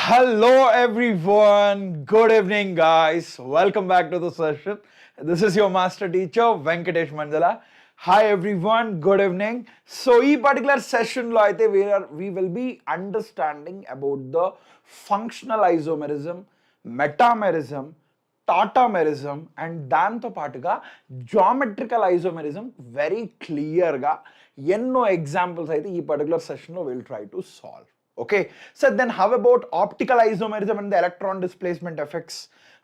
Hello everyone, good evening guys. Welcome back to the session. This is your master teacher Venkatesh Mandala. Hi everyone, good evening. So this particular session lo aithe we will be understanding about the functional isomerism, metamerism, tautomerism and దాంతో పాటుగా geometrical isomerism very క్లియర్గా ఎన్నో examples అయితే ఈ particular సెషన్లో will try to solve. Okay, so then how about optical isomerism and the electron displacement effects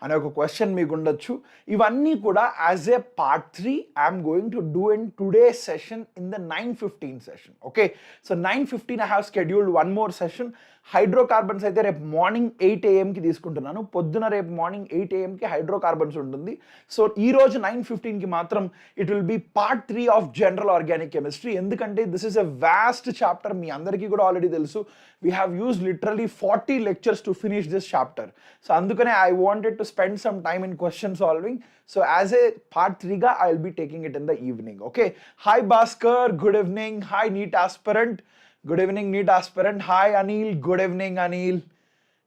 అనే ఒక question మీకు ఉండొచ్చు. ఇవన్నీ కూడా as a part 3 I'm going to do in today session in the 9:15 session. Okay, so 9:15 I have scheduled one more session. Hydrocarbons అయితే రేపు morning 8 AM తీసుకుంటున్నాను. పొద్దున రేపు మార్నింగ్ 8 AM హైడ్రోకార్బన్స్ ఉంటుంది. సో ఈ రోజు 9:15 మాత్రం it will be part 3 of general organic chemistry. ఎందుకంటే this is a vast chapter, మీ అందరికీ కూడా ఆల్రెడీ తెలుసు. We have used literally 40 lectures to finish this chapter. So అందుకనే I wanted to spend some time in question solving. So as a part 3 ga I'll be taking it in the evening. Okay, hi Bhaskar, good evening. Hi NEET aspirant, good evening NEET aspirant. Hi Anil, good evening Anil.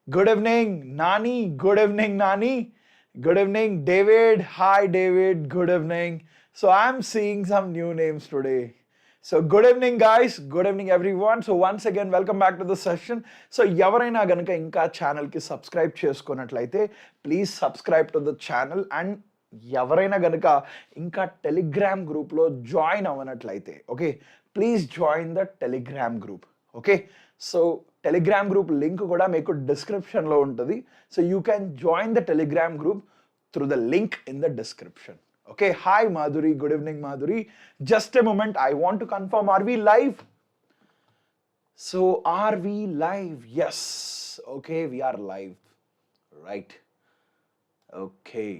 Good evening Nani, good evening Nani. Good evening David. Hi David, good evening. So I'm seeing some new names today. So good evening guys, good evening everyone. So once again welcome back to the session. So ఎవరైనా గనుక ఇంకా ఛానల్కి subscribe చేసుకున్నట్లయితే please subscribe to the channel. And ఎవరైనా గనుక ఇంకా Telegram గ్రూప్లో join అవ్వనట్లయితే okay, please join the Telegram group. Okay, so Telegram group link కూడా మీకు డిస్క్రిప్షన్లో ఉంటుంది. So you can join the Telegram group through the link in the description. Okay, hi Madhuri, good evening Madhuri. Just a moment, I want to confirm, are we live? So are we live? Yes. Okay, we are live. Right. Okay.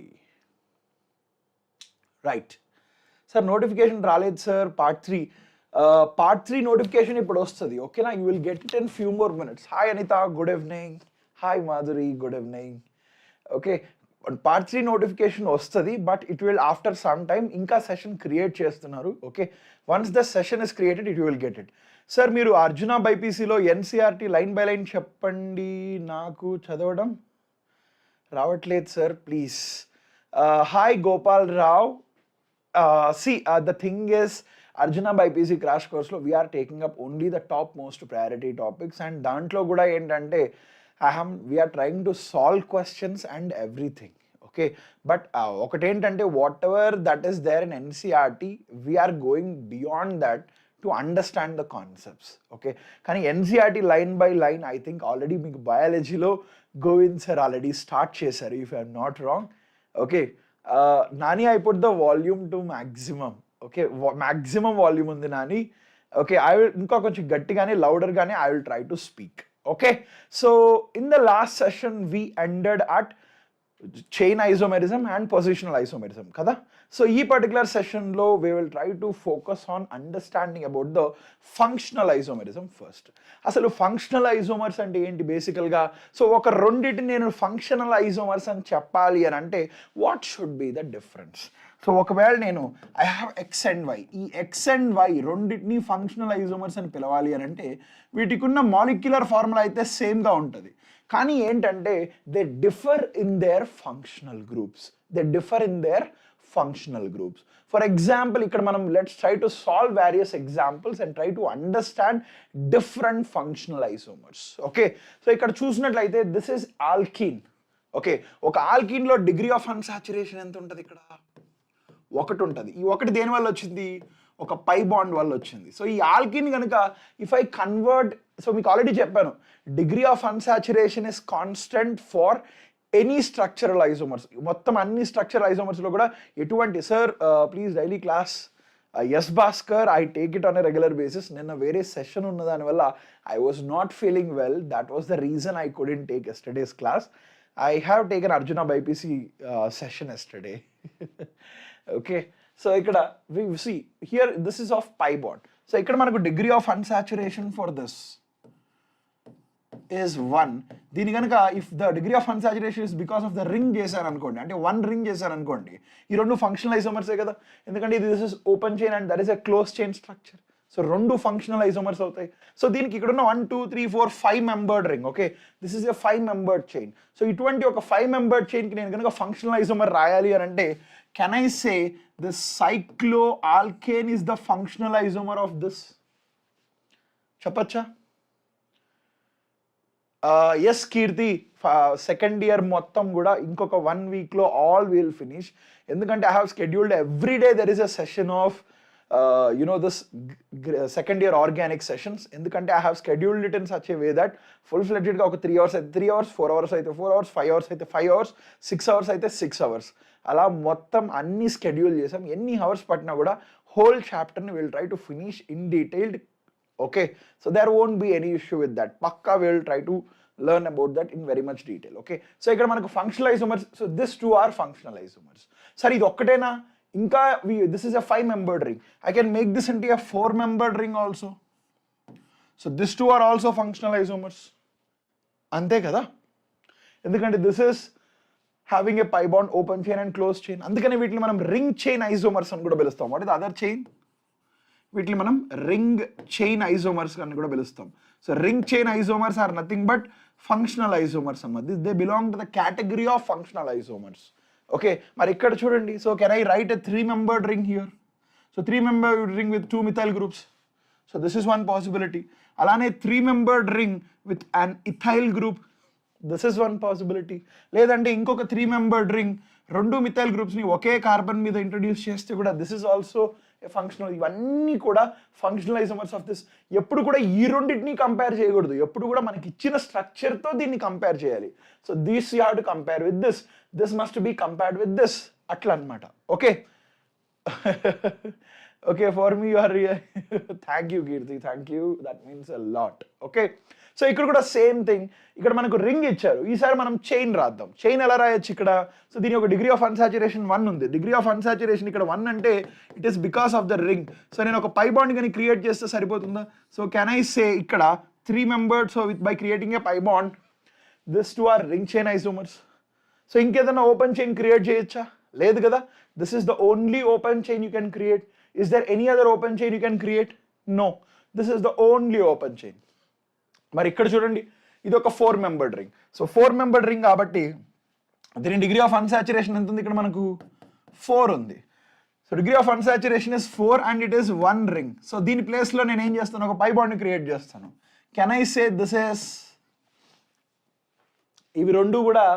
Right. Sir, notification rallied sir, part 3. Part 3 notification ippudu ostadi. Okay na, you will get it in few more minutes. Hi Anita, good evening. Hi Madhuri, good evening. Okay. Part 3 notification వస్తుంది, but it will after some time. ఇంకా session create చేస్తున్నారు. Okay, once the session is created it will get it. Sir మీరు అర్జున బైపీసీలో NCERT line by line చెప్పండి, నాకు చదవడం రావట్లేదు sir please. Hi Gopal Rao. The thing is Arjuna BiPC crash కోర్స్లో we're taking up only the top most priority topics. And దాంట్లో కూడా ఏంటంటే we are trying to solve questions and everything. Okay, but ఒకటేంటంటే whatever that is there in NCERT, we are going beyond that to understand the concepts. Okay, కానీ NCERT line by line I think already మీకు బయాలజీలో Govind sir already start చేశారు, if I am not wrong. Okay, Nani I put the volume to maximum. Okay, maximum volume ఉంది Nani. Okay, I will ఇంకా కొంచెం గట్టిగానే లౌడర్గానే I will try to speak. Okay, so in the last session we ended at chain isomerism and positional isomerism kada. So ee particular session lo we will try to focus on understanding about the functional isomerism first. Asalu functional isomers ante enti basically ga, so oka renditi nenu functional isomers ani cheppali ani ante what should be the difference? So ఒకవేళ నేను I have X and Y, ఈ X and Y రెండింటిని functional isomers అని పిలవాలి అని అంటే వీటికి ఉన్న మాలిక్యులర్ ఫార్ములా అయితే సేమ్గా ఉంటుంది, కానీ ఏంటంటే they differ in their functional groups. For example ఇక్కడ మనం let's try to solve various examples and try to understand different functional isomers. Okay, so ఇక్కడ చూసినట్లయితే దిస్ ఇస్ ఆల్కీన్. ఓకే, ఒక ఆల్కీన్లో డిగ్రీ ఆఫ్ అన్సాచురేషన్ ఎంత ఉంటుంది? ఇక్కడ ఒకటి ఉంటుంది. ఈ ఒకటి దేని వల్ల వచ్చింది? ఒక పై బాండ్ వల్ల వచ్చింది. సో ఈ ఆల్కిన్ కనుక ఇఫ్ ఐ కన్వర్ట్, సో మీకు ఆల్రెడీ చెప్పాను degree of unsaturation is constant for any structural isomers. మొత్తం అన్ని స్ట్రక్చరల్ ఐసోమర్స్లో కూడా ఎటువంటి sir please daily class. Yes Bhaskar, I take it on a regular basis. నిన్న వేరే సెషన్ ఉన్న దానివల్ల I was not feeling well, that was the reason I couldn't take yesterday's class. I have taken Arjuna BiPC session yesterday. Okay, so ikkada we see here this is of pi bond. So ikkada manaku degree of unsaturation for this is 1. దీని కనుక if the degree of unsaturation is because of the ring చేశారు అనుకోండి, అంటే 1 ring చేశారు అనుకోండి, ఈ రెండు functional ఐసోమర్సే కదా, ఎందుకంటే this is open chain and that is a closed chain structure. So రెండు ఫంక్షనల్ ఐసోమర్స్ అవుతాయి. సో దీనికి ఇక్కడ ఉన్న 1 2 3 4 5 membered ring. Okay, this is a 5 membered chain. So ఇటువంటి ఒక 5 మెంబర్డ్ చైన్కి నేను కనుక ఫంక్షనల్ ఐసోమర్ రాయాలి అని అంటే can I say this cycloalkane is the functional isomer of this? చెప్పచ్చా? ఎస్ కీర్తి, సెకండ్ ఇయర్ మొత్తం కూడా ఇంకొక 1 వీక్లో ఆల్ విల్ ఫినిష్. ఎందుకంటే I have scheduled every day there is a session of this second year organic sessions. ఎందుకంటే I have scheduled it in such a way that full fledged గా ఒక 3 hours అయితే 3 hours, 4 hours అయితే 4 hours, 5 hours అయితే 5 hours, 6 hours అయితే 6 hours, అలా మొత్తం అన్ని స్కెడ్యూల్ చేసాం. ఎన్ని అవర్స్ పట్టినా కూడా హోల్ చాప్టర్ని will try to finish in detailed. Okay, so there won't be any issue with that. పక్కా will try to learn about that in very much detail. Okay, so ఇక్కడ మనకు functional isomers. So this 2 are functional isomers. సరే ఇది ఒక్కటేనా? ఇంకా this is a 5 membered ring. I can make this into a 4 membered ring also. So these 2 are also functional isomers. అంతే కదా? ఎందుకంటే this is having a pi bond open chain and closed chain. అందుకని వీటిని మనం ring chain isomers అని కూడా పిలుస్తాం. What is the other chain? వీటిని మనం రింగ్ చైన్ ఐసోమర్స్ అని కూడా పిలుస్తాం. So ring chain isomers are nothing but functional isomers అన్నమాట. They belong to the category of functional isomers. Okay, మరి ఇక్కడ చూడండి. So can I write a 3 membered ring here? So 3 membered ring with 2 methyl groups. So this is one possibility. అలానే 3 membered ring with an ethyl group. This is one possibility. లేదంటే ఇంకొక 3 membered ring 2 methyl గ్రూప్స్ని ఒకే carbon మీద introduce చేస్తే కూడా this is also a functional. ఇవన్నీ కూడా functional isomers of this. ఎప్పుడు కూడా ఈ రెండింటిని కంపేర్ చేయకూడదు. ఎప్పుడు కూడా మనకి ఇచ్చిన స్ట్రక్చర్తో దీన్ని కంపేర్ చేయాలి. So this you have to compare with this, this must be compared with this, అట్లా అనమాట. Okay okay, for me you are thank you Keerthi, thank you, that means a lot. Okay, so ఇక్కడ కూడా same thing. ఇక్కడ మనకు ring ఇచ్చారు, ఈసారి మనం chain రాద్దాం. చైన్ ఎలా రాయొచ్చు ఇక్కడ? సో దీని ఒక డిగ్రీ ఆఫ్ అన్సాచురేషన్ 1 ఉంది. డిగ్రీ ఆఫ్ అన్సాచురేషన్ ఇక్కడ 1 అంటే it is because of the ring. So నేను ఒక పై బాండ్ కానీ క్రియేట్ చేస్తే సరిపోతుందా? సో కెన్ ఐ సే ఇక్కడ 3 membered, so with by creating a pi bond this 2 are ring chain isomers. So ఇంకేదైనా ఓపెన్ చైన్ క్రియేట్ చేయొచ్చా? లేదు కదా. This is the only open chain you can create. Is there any other open chain you can create? No, this is the only open chain. మరి ఇక్కడ చూడండి, ఇది ఒక 4 membered ring. So 4 membered ring కాబట్టి దీని డిగ్రీ ఆఫ్ అన్సాచురేషన్ ఎంత ఉంది? ఇక్కడ మనకు 4 ఉంది. So degree of unsaturation is 4 and it is 1 ring. So దీని ప్లేస్లో నేను ఏం చేస్తాను? ఒక పై బాండ్ని క్రియేట్ చేస్తాను. Can I say this is, ఇవి రెండు కూడా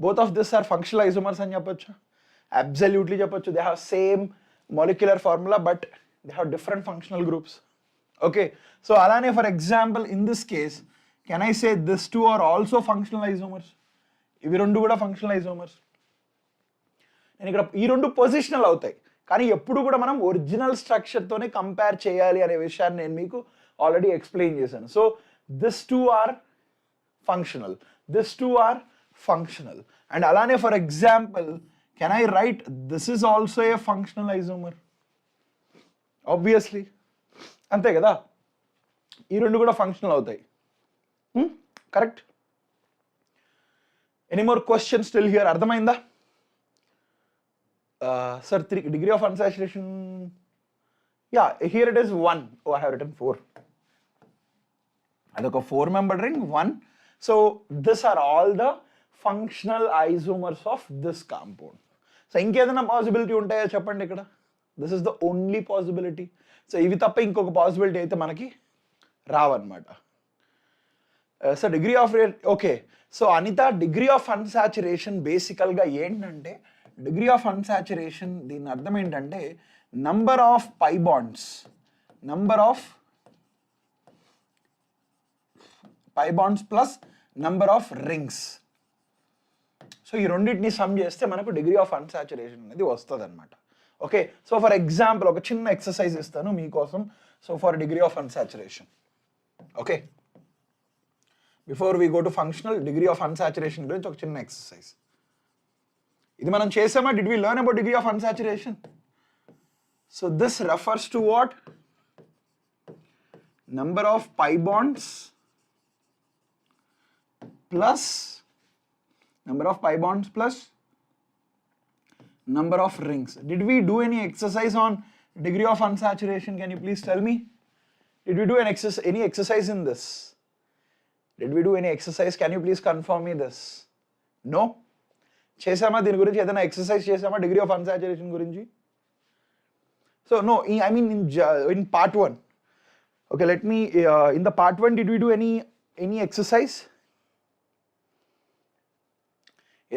both of this are functional isomers అని చెప్పొచ్చు? అబ్సల్యూట్లీ చెప్పొచ్చు. They have same molecular formula but they have different functional groups. Okay, so అలానే for example in this case can I say this 2 are also functional isomers? ఇవి రెండు కూడా functional isomers. నేను ఇక్కడ ఈ రెండు పొజిషనల్ అవుతాయి, కానీ ఎప్పుడు కూడా మనం ఒరిజినల్ స్ట్రక్చర్తోనే కంపేర్ చేయాలి అనే విషయాన్ని నేను మీకు ఆల్రెడీ ఎక్స్ప్లెయిన్ చేశాను. So this 2 are functional, this 2 are functional. And alane for example can I write this is also a functional isomer? Obviously ante kada, ee rendu kuda functional avutayi. Correct? Any more questions still here? ardhamainda? Sir, 3 degree of unsaturation, yeah, here it is 1. Oh, I have written 4. adoka 4 membered ring 1. So these are all the functional isomers of this compound. So ఇంకేదైనా possibility ఉంటాయో చెప్పండి ఇక్కడ? This is the only possibility. So ఇవి తప్ప ఇంకొక possibility అయితే మనకి రావన్నమాట. So degree of okay, so Anitha degree of unsaturation బేసికల్గా ఏంటంటే, డిగ్రీ ఆఫ్ అన్సాచురేషన్ దీని అర్థం ఏంటంటే number of pi bonds, number of pi bonds plus number of rings. So ఈ రెండింటిని సమ్ చేస్తే మనకు డిగ్రీ ఆఫ్ అన్సాచురేషన్ అనేది వస్తుంది అనమాట. ఓకే, సో ఫర్ ఎగ్జాంపుల్ ఒక చిన్న ఎక్సర్సైజ్ ఇస్తాను మీకోసం. So for degree of unsaturation, okay, before we go to functional, degree of unsaturation గురించి ఒక చిన్న ఎక్సర్సైజ్. ఇది మనం చేసామా? Did we learn about degree of unsaturation? So this refers to what? Number of pi bonds plus number of pi bonds plus number of rings. Did we do any exercise on degree of unsaturation? Can you please tell me? Did we do any exercise in this? Did we do any exercise? Can you please confirm me this? No? చేసామా దీని గురించి ఏదైనా exercise చేసామా degree of unsaturation గురించి? So no, I mean in part 1. Okay, let me in the part 1 did we do any exercise?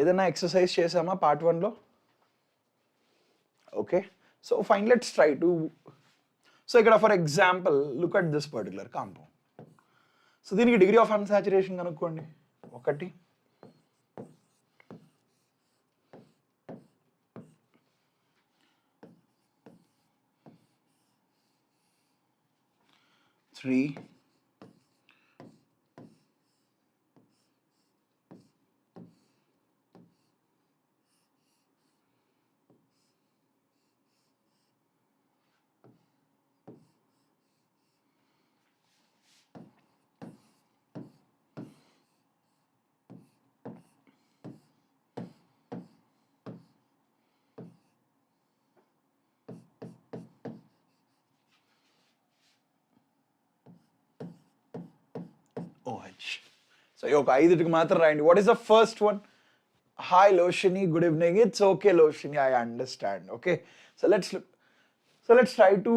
ఏదైనా exercise చేసామా part 1 లో? Okay, so fine, let's try to. So ఇక్కడ for example look at this particular compound. So దీనికి degree of unsaturation కనుక్కోండి. 1 3 OH. So ఒక 5కి మాత్రం రాయండి. What is the first one? Hi Loshini, good evening. It's okay Loshini, I understand. Okay, so let's try to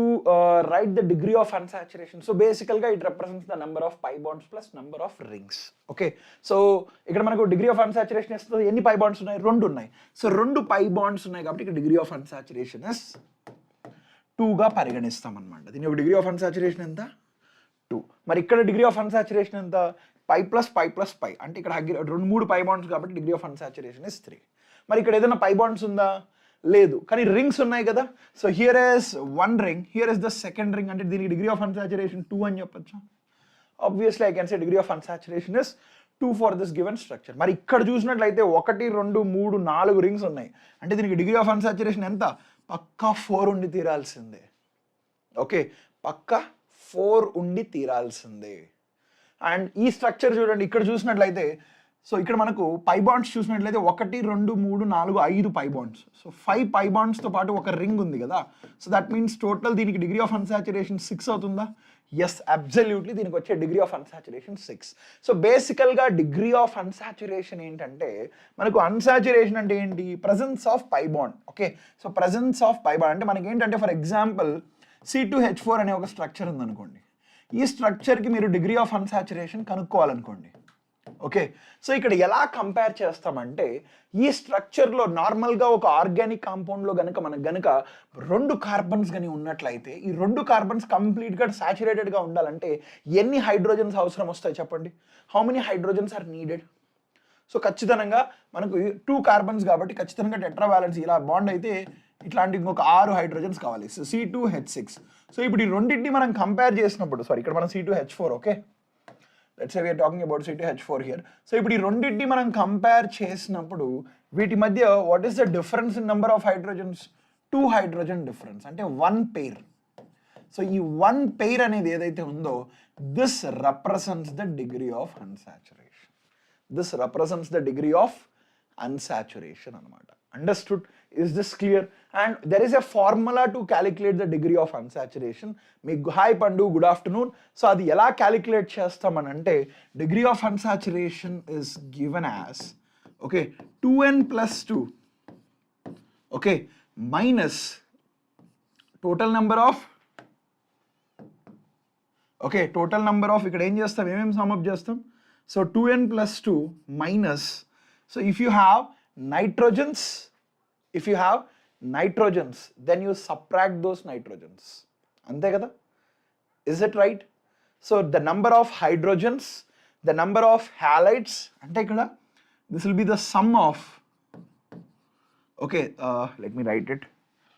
write the degree of unsaturation. So basically it represents the number of pi bonds plus number of rings. Okay, so ఇక్కడ మనకు degree of unsaturation ఇస్తుంది. ఎన్ని pi bonds ఉన్నాయి? 2 ఉన్నాయి. So 2 pi bonds ఉన్నాయి కాబట్టి ఇక్కడ degree of unsaturation is 2 గా పరిగణిస్తాం అన్నమాట. దీని యొక్క degree of unsaturation ఎంత? 2. మరి ఇక్కడ డిగ్రీ ఆఫ్ అన్సాచురేషన్ ఎంత? పై ప్లస్ పై అంటే ఇక్కడ 3 పై బాండ్స్ కాబట్టి డిగ్రీ ఆఫ్ అన్సాచురేషన్ ఇస్ 3. మరి ఇక్కడ ఏదైనా పై బాండ్స్ ఉందా? లేదు, కానీ రింగ్స్ ఉన్నాయి కదా. So here is 1 ring, here is the second ring, అంటే దీనికి డిగ్రీ ఆఫ్ అన్సాచురేషన్ 2 అని చెప్పొచ్చు. Obviously I can say degree of unsaturation is 2 for this given structure. మరి ఇక్కడ చూసినట్లయితే 1 2 3 4 రింగ్స్ ఉన్నాయి, అంటే దీనికి డిగ్రీ ఆఫ్ అన్సాచురేషన్ ఎంత? పక్కా 4 ఉండి తీరాల్సిందే. ఓకే, పక్కా 4 ఉండి తీరాల్సిందే. అండ్ ఈ స్ట్రక్చర్ చూడండి, ఇక్కడ చూసినట్లయితే సో ఇక్కడ మనకు పై బాండ్స్ చూసినట్లయితే 1 2 3 4 5 పై బాండ్స్. సో 5 పై బాండ్స్తో పాటు ఒక రింగ్ ఉంది కదా. సో దట్ మీన్స్ టోటల్ దీనికి డిగ్రీ ఆఫ్ అన్సాచురేషన్ 6 అవుతుందా? ఎస్, అబ్సల్యూట్లీ దీనికి వచ్చే డిగ్రీ ఆఫ్ అన్సాచురేషన్ 6. సో బేసికల్గా డిగ్రీ ఆఫ్ అన్సాచురేషన్ ఏంటంటే, మనకు అన్సాచురేషన్ అంటే ఏంటి? Presence of pi bond. Okay, so presence of pi bond అంటే మనకి ఏంటంటే, ఫర్ ఎగ్జాంపుల్ C2H4 అనే ఒక స్ట్రక్చర్ ఉందనుకోండి. ఈ స్ట్రక్చర్కి మీరు డిగ్రీ ఆఫ్ అన్సాచురేషన్ కనుక్కోవాలనుకోండి. ఓకే, సో ఇక్కడ ఎలా కంపేర్ చేస్తామంటే, ఈ స్ట్రక్చర్లో నార్మల్గా ఒక ఆర్గానిక్ కాంపౌండ్లో మనకు గనుక 2 కార్బన్స్ కానీ ఉన్నట్లయితే, ఈ 2 కార్బన్స్ కంప్లీట్గా సాచురేటెడ్గా ఉండాలంటే ఎన్ని హైడ్రోజన్స్ అవసరం వస్తాయి చెప్పండి? How many hydrogens are needed? So ఖచ్చితంగా మనకు 2 కార్బన్స్ కాబట్టి ఖచ్చితంగా టెట్రా వ్యాలెన్స్ ఇలా బాండ్ అయితే ఇట్లాంటి ఇంకొక 6 హైడ్రోజన్స్ కావాలి. So C2H6. సో ఇప్పుడు ఈ రెండింటిని మనం కంపేర్ చేసినప్పుడు, సారీ ఇక్కడ మనం C2H4, okay, let's say we are talking about C2H4 here. So ఇప్పుడు ఈ రెండింటిని మనం కంపేర్ చేసినప్పుడు వీటి మధ్య what is the difference in number of hydrogens? 2 hydrogen difference, అంటే 1 పెయిర్. సో ఈ 1 పెయిర్ అనేది ఏదైతే ఉందో, this represents the degree of unsaturation. This represents the degree of unsaturation అన్నమాట. Understood? Is this clear? And there is a formula to calculate the degree of unsaturation. Hi Pandu, good afternoon. So adi ela calculate chestamanante, degree of unsaturation is given as, okay, 2n plus 2, okay, minus total number of, okay, total number of ikkada em chestam, em sum up chestam. So 2n plus 2 minus, so if you have nitrogens, then you subtract those nitrogens. Ante kada? Is it right? So the number of hydrogens, the number of halides, ante ikkada this will be the sum of, okay, let me write it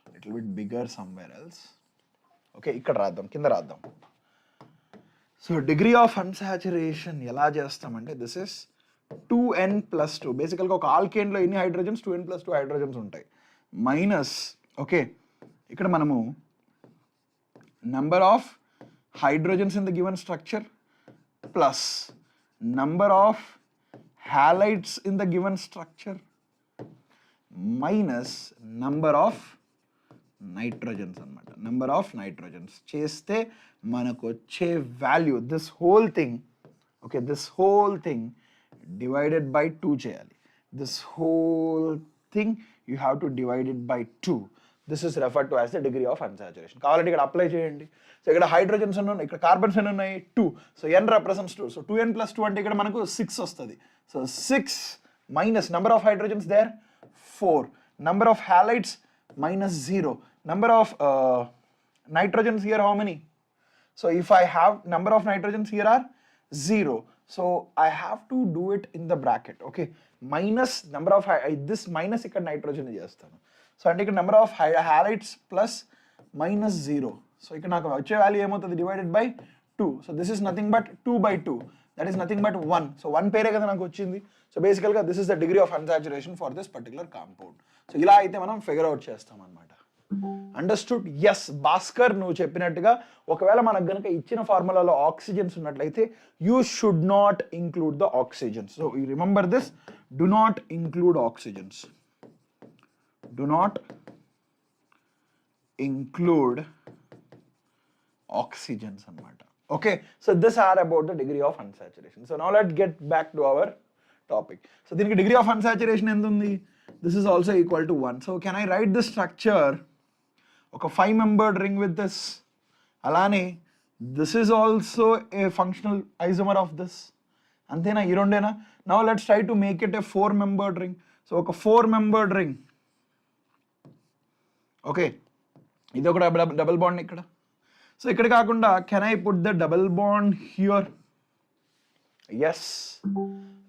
a little bit bigger somewhere else. Okay, ikkada raddam, kinda raddam. So degree of unsaturation ela chestamante, this is 2n plus 2. బేసికల్గా ఒక ఆల్కేన్లో ఎన్ని hydrogens? 2n plus 2 hydrogens ఉంటాయి. Minus, okay, ఇక్కడ మనము number of hydrogens in the given structure plus number of halides in the given structure minus number of nitrogens అనమాట, number of nitrogens చేస్తే మనకు వచ్చే value this whole thing, okay, this whole thing divided by 2 చేయాలి. This whole thing you have to divide it by 2. This is referred to as the degree of unsaturation. కావాలంటే ఇక్కడ apply చేయండి. So ఇక్కడ hydrogens ఎన్ని ఉన్నాయి, ఇక్కడ carbons ఎన్ని ఉన్నాయి, 2. So n represents 2. So 2n + 2 అంటే ఇక్కడ మనకు 6 వస్తుంది. So 6 minus number of hydrogens there 4, number of halides minus 0, number of nitrogens here how many? So if I have number of nitrogens here are 0, so I have to do it in the bracket, okay, minus number of this minus ఇక్కడ nitrogen చేస్తాను. So అంటే ఇక్కడ number of halides plus minus 0. So ఇక్కడ నాకు వచ్చే value ఏమవుతుంది, divided by 2. So this is nothing but 2/2, that is nothing but 1. So 1 పేరే కదా నాకు వచ్చింది. సో బేసికల్గా this is the degree of unsaturation for this particular compound. So ఇలా అయితే మనం ఫిగర్ అవుట్ చేస్తాం అనమాట. అండర్స్టూడ్? ఎస్ భాస్కర్, నువ్వు చెప్పినట్టుగా ఒకవేళ మనకు కనుక ఇచ్చిన ఫార్ములాలో ఆక్సిజన్స్ ఉన్నట్లయితే you should not include the oxygens. So you remember this, do not include oxygens, do not include oxygens anamata. Okay, so this are about the degree of unsaturation. So now let's get back to our topic. So the degree of unsaturation ఎంత ఉంది, this is also equal to 1. So can I write this structure, okay, 5-membered ring with this, alane this is also a functional isomer of this, antena ee rendena. Now let's try to make it a 4-membered ring. So oka 4-membered ring, okay, ఇది ఒక double bond ఇక్కడ. So ఇక్కడ కాకుండా can I put the double bond here? Yes.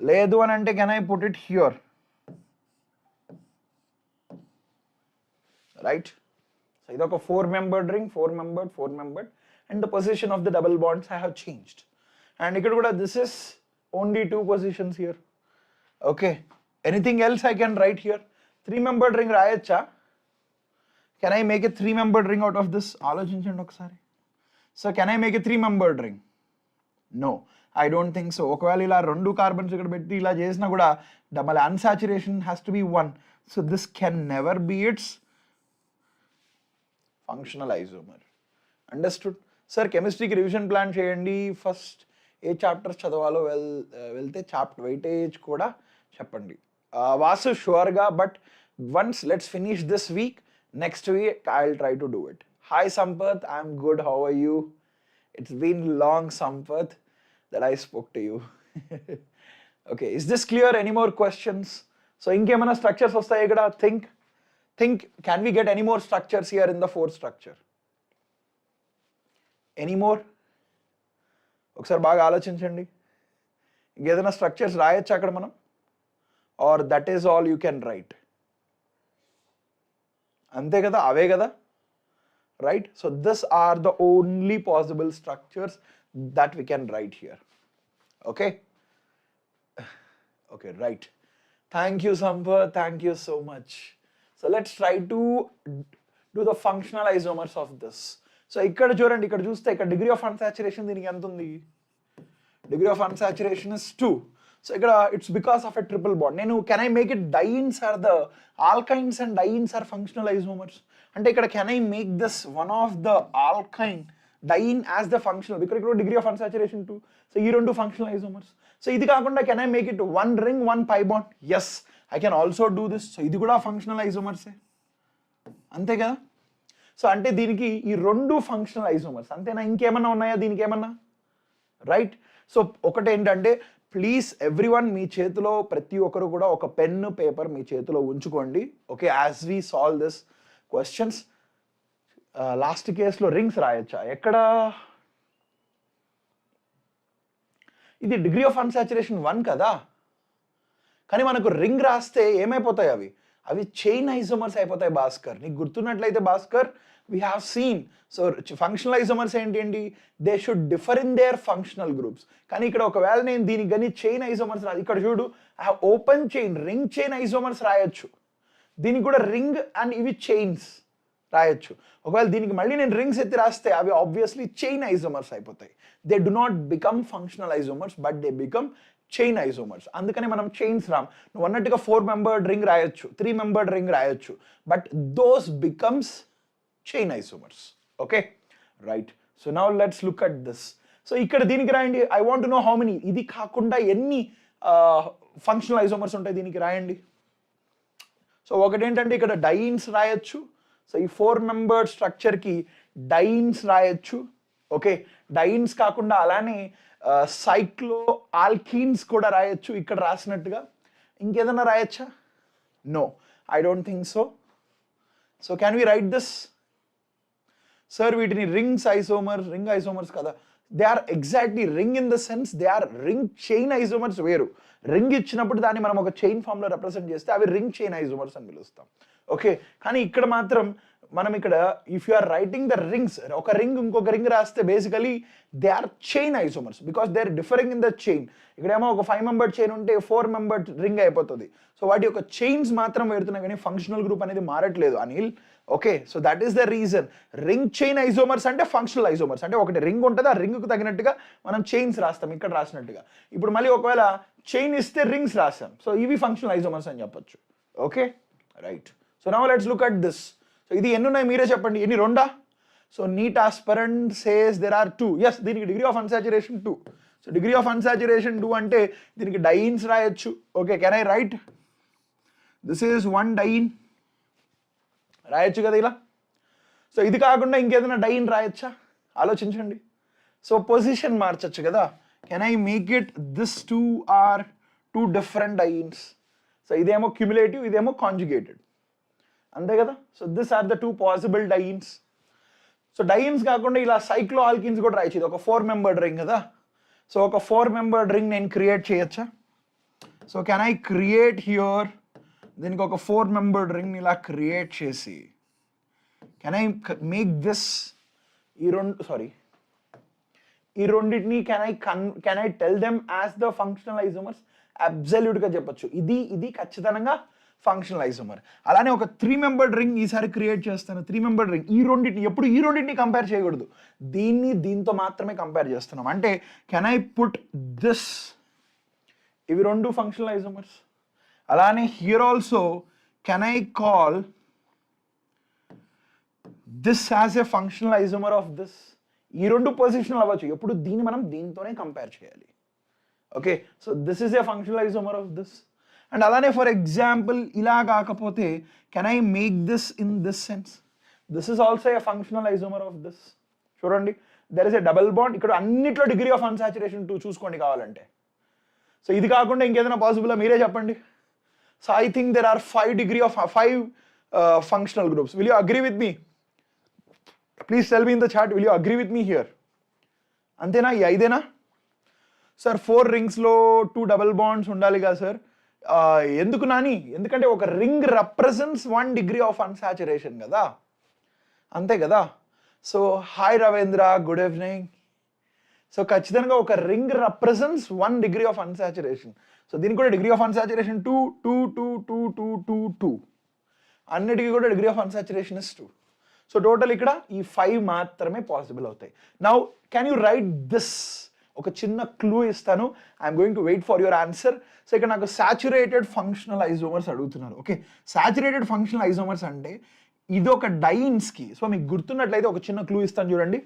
లేదు అని అంటే can I put it here? Right. So ఇది ఒక 4-membered ring, 4-membered, and the position of the double bonds I have changed. And ఇక్కడ కూడా this is only 2 positions here. Okay, anything else I can write here. 3-membered ring రాయొచ్చా? Can I make a 3-membered ring out of this? ఆలోచించండి ఒకసారి. So can I make a 3-membered ring? No, I don't think so. ఒకవేళ ఇలా 2 carbons ఇక్కడ పెట్టి ఇలా చేసినా కూడా double unsaturation has to be 1. So this can never be its functional isomer. Understood? Sir కెమిస్ట్రీకి రివిజన్ ప్లాన్ చేయండి, ఫస్ట్ ఏ చాప్టర్స్ చదవాలో వెళ్తే చాప్టర్ వెయిటేజ్ కూడా చెప్పండి. వాసు షూర్గా, but once let's finish this week, next week I will try to do it. Hi Sampath, I'm good. How are you? It's been long, Sampath, that I spoke to you. Okay, is this clear? Any more questions? So, inkemana structures vastayi ikkada? Think. Can we get any more structures here in the 4th structure? Any more? Okkar baga aalochinchandi. Inkedana structures raayachcha akkada manam? Or that is all you can write? Ante kada, ave kada? Right? So these are the only possible structures that we can write here. Okay? Okay, right. Thank you, Sampath. Thank you so much. So let's try to do the functional isomers of this. So ikkada chudandi, ikkada chuste ikkada degree of unsaturation deeniki enta undi? Degree of unsaturation is 2. So ikkada it's because of a triple bond. Nenu can I make it dienes are the alkynes and dienes are functional isomers? అంటే ఇక్కడ can I make this one of the alkyne diene as the functional, ఇక్కడ degree of unsaturation 2. So ఈ 2 functional isomers. So ఇది కాకుండా can I make it 1 ring 1 pi bond? Yes, I can also do this. So ఇది కూడా functional ఐసోమర్సే, అంతే కదా. So అంటే దీనికి ఈ 2 ఫంక్షనల్ ఐసోమర్స్ అంతేనా? ఇంకేమన్నా ఉన్నాయా దీనికి ఏమన్నా? రైట్. సో ఒకటి ఏంటంటే, ప్లీజ్ ఎవ్రీవన్ మీ చేతిలో ప్రతి ఒక్కరు కూడా ఒక పెన్ను పేపర్ మీ చేతిలో ఉంచుకోండి. Okay, as we solve this questions. Last కేసులో రింగ్స్ రాయొచ్చా? ఎక్కడ? ఇది డిగ్రీ ఆఫ్ అన్సాచురేషన్ 1 కదా, కానీ మనకు రింగ్ రాస్తే ఏమైపోతాయి అవి చైన్ ఐసోమర్స్ అయిపోతాయి భాస్కర్. నీకు గుర్తున్నట్లయితే Bhaskar, we have seen. So functional isomers ఏంటి? They should differ in their functional groups. కానీ ఇక్కడ ఒకవేళ నేను దీనికి కానీ చైన్ ఐసోమర్స్ ఇక్కడ చూడు, I have open chain ring chain isomers రాయొచ్చు. దీనికి కూడా రింగ్ అండ్ ఇవి చైన్స్ రాయొచ్చు. ఒకవేళ దీనికి మళ్ళీ నేను రింగ్స్ ఎత్తి రాస్తే అవి ఆబ్వియస్లీ చైన్ ఐసోమర్స్ అయిపోతాయి. They do not become functional isomers, but they become chain isomers. అందుకని మనం చైన్స్ రామ్. నువ్వు అన్నట్టుగా 4-membered ring రాయొచ్చు, 3-membered ring రాయొచ్చు, but those becomes chain isomers. Okay, right. So now let's look at this. So ఇక్కడ దీనికి రాయండి. I want to know how many, ఇది కాకుండా ఎన్ని ఫంక్షనల్ ఐసోమర్స్ ఉంటాయి దీనికి రాయండి. సో ఒకటి ఏంటంటే ఇక్కడ డైన్స్ రాయొచ్చు. సో ఈ 4 మెంబర్డ్ స్ట్రక్చర్కి డైన్స్ రాయొచ్చు. ఓకే, డైన్స్ కాకుండా అలానే సైక్లో ఆల్కీన్స్ కూడా రాయొచ్చు ఇక్కడ రాసినట్టుగా. ఇంకేదైనా రాయొచ్చా? No, I don't think so. So can we write this? Sir వీటిని రింగ్ ఐసోమర్స్ కదా. They are exactly ring in the sense they are ring chain isomers వేరు. రింగ్ ఇచ్చినప్పుడు దాన్ని మనం ఒక చైన్ ఫామ్లో రిప్రజెంట్ చేస్తే అవి రింగ్ చైన్ ఐసోమర్స్ అని పిలుస్తాం. ఓకే, కానీ ఇక్కడ మాత్రం మనం ఇక్కడ if you are writing the rings, ఒక రింగ్ ఇంకొక రింగ్ రాస్తే basically they are chain isomers because they are differing in the chain. ఇక్కడేమో ఒక 5 మెంబర్డ్ చైన్ ఉంటే 4 మెంబర్డ్ రింగ్ అయిపోతుంది. సో వాటి యొక్క చైన్స్ మాత్రం పెడుతున్నాయి కానీ ఫంక్షనల్ గ్రూప్ అనేది మారట్లేదు Anil. Okay, so that is the reason. Ring chain isomers అంటే ఫంక్షనల్ ఐసోమర్స్ అంటే ఒకటి రింగ్ ఉంటుంది, ఆ రింగ్కు తగినట్టుగా మనం చైన్స్ రాస్తాం ఇక్కడ రాసినట్టుగా. ఇప్పుడు మళ్ళీ ఒకవేళ చైన్ ఇస్తే రింగ్స్ రాస్తాం. సో ఇవి ఫంక్షనల్ ఐసోమర్స్ అని చెప్పొచ్చు. Okay, right. So now let's look at this. So ఇది ఎన్ని ఉన్నాయి మీరే చెప్పండి, ఎన్ని? 2. So NEET aspirant says there are 2. Yes, దీనికి degree of unsaturation 2. So degree of unsaturation 2 అంటే దీనికి డైన్స్ రాయొచ్చు. Okay, can I write this is 1 diene రాయొచ్చు కదా ఇలా. సో ఇది కాకుండా ఇంకేదైనా డైన్ రాయొచ్చా? ఆలోచించండి. సో పొజిషన్ మార్చచ్చు కదా. Can I make it this 2 are 2 different dienes? So ఇదేమో క్యుములేటివ్, ఇదేమో కాంజుగేటెడ్, అంతే కదా. So this are the 2 possible dienes. So dienes కాకుండా ఇలా సైక్లో ఆల్కిన్స్ కూడా రాయచ్చు. ఇది ఒక 4 మెంబర్డ్ రింగ్ కదా. సో ఒక 4 మెంబర్డ్ రింగ్ నేను క్రియేట్ చేయొచ్చా? So can I create here, దీనికి ఒక 4 మెంబర్డ్ రింగ్ ఇలా క్రియేట్ చేసి కెన్ ఐ మేక్ దిస్ ఈ రెండింటిని can I tell them as the functional isomers? అబ్సల్యూట్గా చెప్పొచ్చు, ఇది ఖచ్చితంగా ఫంక్షనల్ ఐసోమర్. అలానే ఒక 3 మెంబర్డ్ రింగ్ ఈసారి క్రియేట్ చేస్తాను. 3 మెంబర్డ్ రింగ్, ఈ రెండింటిని కంపేర్ చేయకూడదు, దీంతో మాత్రమే కంపేర్ చేస్తున్నాం. అంటే కెన్ ఐ పుట్ దిస్, ఇవి 2 ఫంక్షనల్ ఐసోమర్స్. అలానే here also can I call this as a functional isomer of this. ఈ 2 పొజిషనల్ అవ్వచ్చు, ఎప్పుడు దీన్ని మనం దీంతోనే కంపేర్ చేయాలి. Okay, so this is a functional isomer of this. And అలానే ఫర్ ఎగ్జాంపుల్ ఇలా కాకపోతే can I make this in this sense? This is also a functional isomer of this. చూడండి, there is a double bond. ఇక్కడ అన్నిట్లో degree of unsaturation 2 చూసుకోండి కావాలంటే. So ఇది కాకుండా ఇంకేదైనా పాసిబుల్ మీరే చెప్పండి. So I think there are 5 degree of 5 functional groups. Will you agree with me? Please tell me in the chat, will you agree with me here? అంతేనా? ఈ 5ఏనా సార్? 4 రింగ్స్లో 2 డబుల్ బాండ్స్ ఉండాలి కదా సార్. ఎందుకు నాని? ఎందుకంటే ఒక ring represents 1 degree of unsaturation కదా, అంతే కదా. So hi Ravindra, good evening. So ఖచ్చితంగా ఒక ring represents 1 degree of unsaturation. So దీనికి కూడా డిగ్రీ ఆఫ్ అన్సాచురేషన్ 2 2 2 2 2 2 2 అన్నిటికీ కూడా degree of unsaturation is 2. So total ఇక్కడ ఈ 5 మాత్రమే పాసిబుల్ అవుతాయి. Now can you write this? ఒక చిన్న క్లూ ఇస్తాను, I'm going to wait for your answer. So ఇక్కడ నాకు సాచురేటెడ్ ఫంక్షనల్ ఐసోమర్స్ అడుగుతున్నారు. ఓకే, సాచురేటెడ్ ఫంక్షనల్ ఐసోమర్స్ అంటే ఇది ఒక డైన్స్కి. సో మీకు గుర్తున్నట్లయితే ఒక చిన్న క్లూ ఇస్తాను చూడండి.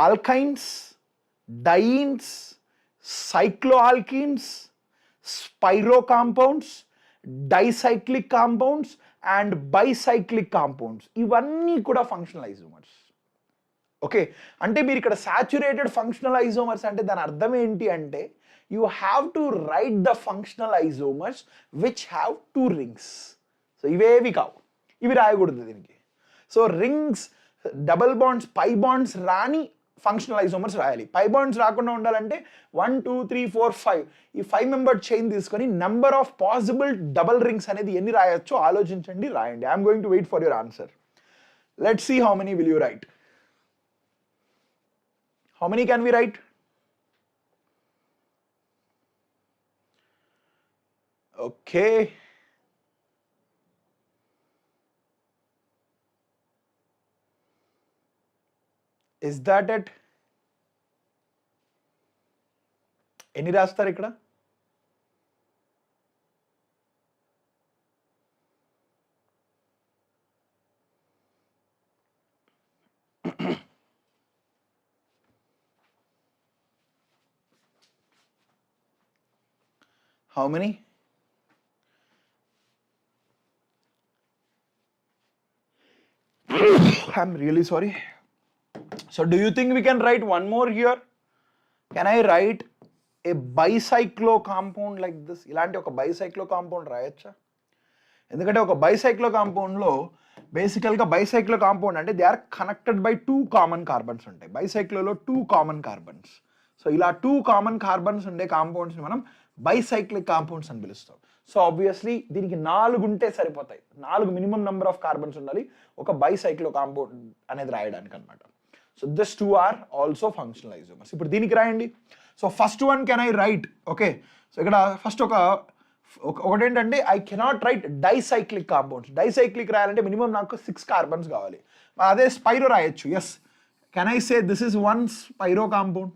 Alkynes, dienes, cycloalkenes, spiro compounds, dicyclic compounds and bicyclic compounds, ఇవన్నీ కూడా ఫంక్షనల్ ఐసోమర్స్. ఓకే, అంటే మీరు ఇక్కడ సాచురేటెడ్ ఫంక్షనల్ ఐసోమర్స్ అంటే దాని అర్థం ఏంటి అంటే you have to write the functional isomers which have 2 rings. So ఇవేవి కావు, ఇవి రాయకూడదు దీనికి. సో rings, double bonds, pi bonds రాని ఫంక్షనల్ ఐసోమర్స్ రాయాలి. పై బాండ్స్ రాకుండా ఉండాలంటే 1 2 3 4 5 ఈ 5 మెంబర్డ్ చైన్ తీసుకొని number of possible double rings అనేది ఎన్ని రాయొచ్చో ఆలోచించండి, రాయండి. I'm going to wait for your answer. Let's see how many will you write. How many can we write? Okay. Is that it? ఎన్ని రాస్తారు ఇక్కడ? How many? I'm really sorry. So do you think we can write one more here? Can I write a bicyclo compound like this? ఇలాంటి ఒక bicyclo compound రాయొచ్చా? ఎందుకంటే ఒక bicyclo compound లో బేసికల్గా bicyclo compound అంటే they are connected by 2 common carbons ఉంటాయి. బైసైక్లోలో 2 common carbons. So ఇలా 2 కామన్ కార్బన్స్ ఉండే కాంపౌండ్స్ని మనం బైసైక్లిక్ కాంపౌండ్స్ అని పిలుస్తాం. సో ఆబ్వియస్లీ దీనికి 4 ఉంటే సరిపోతాయి. 4 మినిమం నెంబర్ ఆఫ్ కార్బన్స్ ఉండాలి ఒక బైసైక్లో కాంపౌండ్ అనేది రాయడానికి అనమాట. So this 2 are also functional isomers. ఇప్పుడు దీనికి రాయండి. So first one can I write? Okay, so ఇక్కడ ఫస్ట్ ఒకటేంటంటే I cannot write dicyclic compounds. Dicyclic రాయాలంటే మినిమం నాకు 6 కార్బన్స్ కావాలి. అదే స్పైరో రాయొచ్చు. Yes, can I say this is one spiro compound?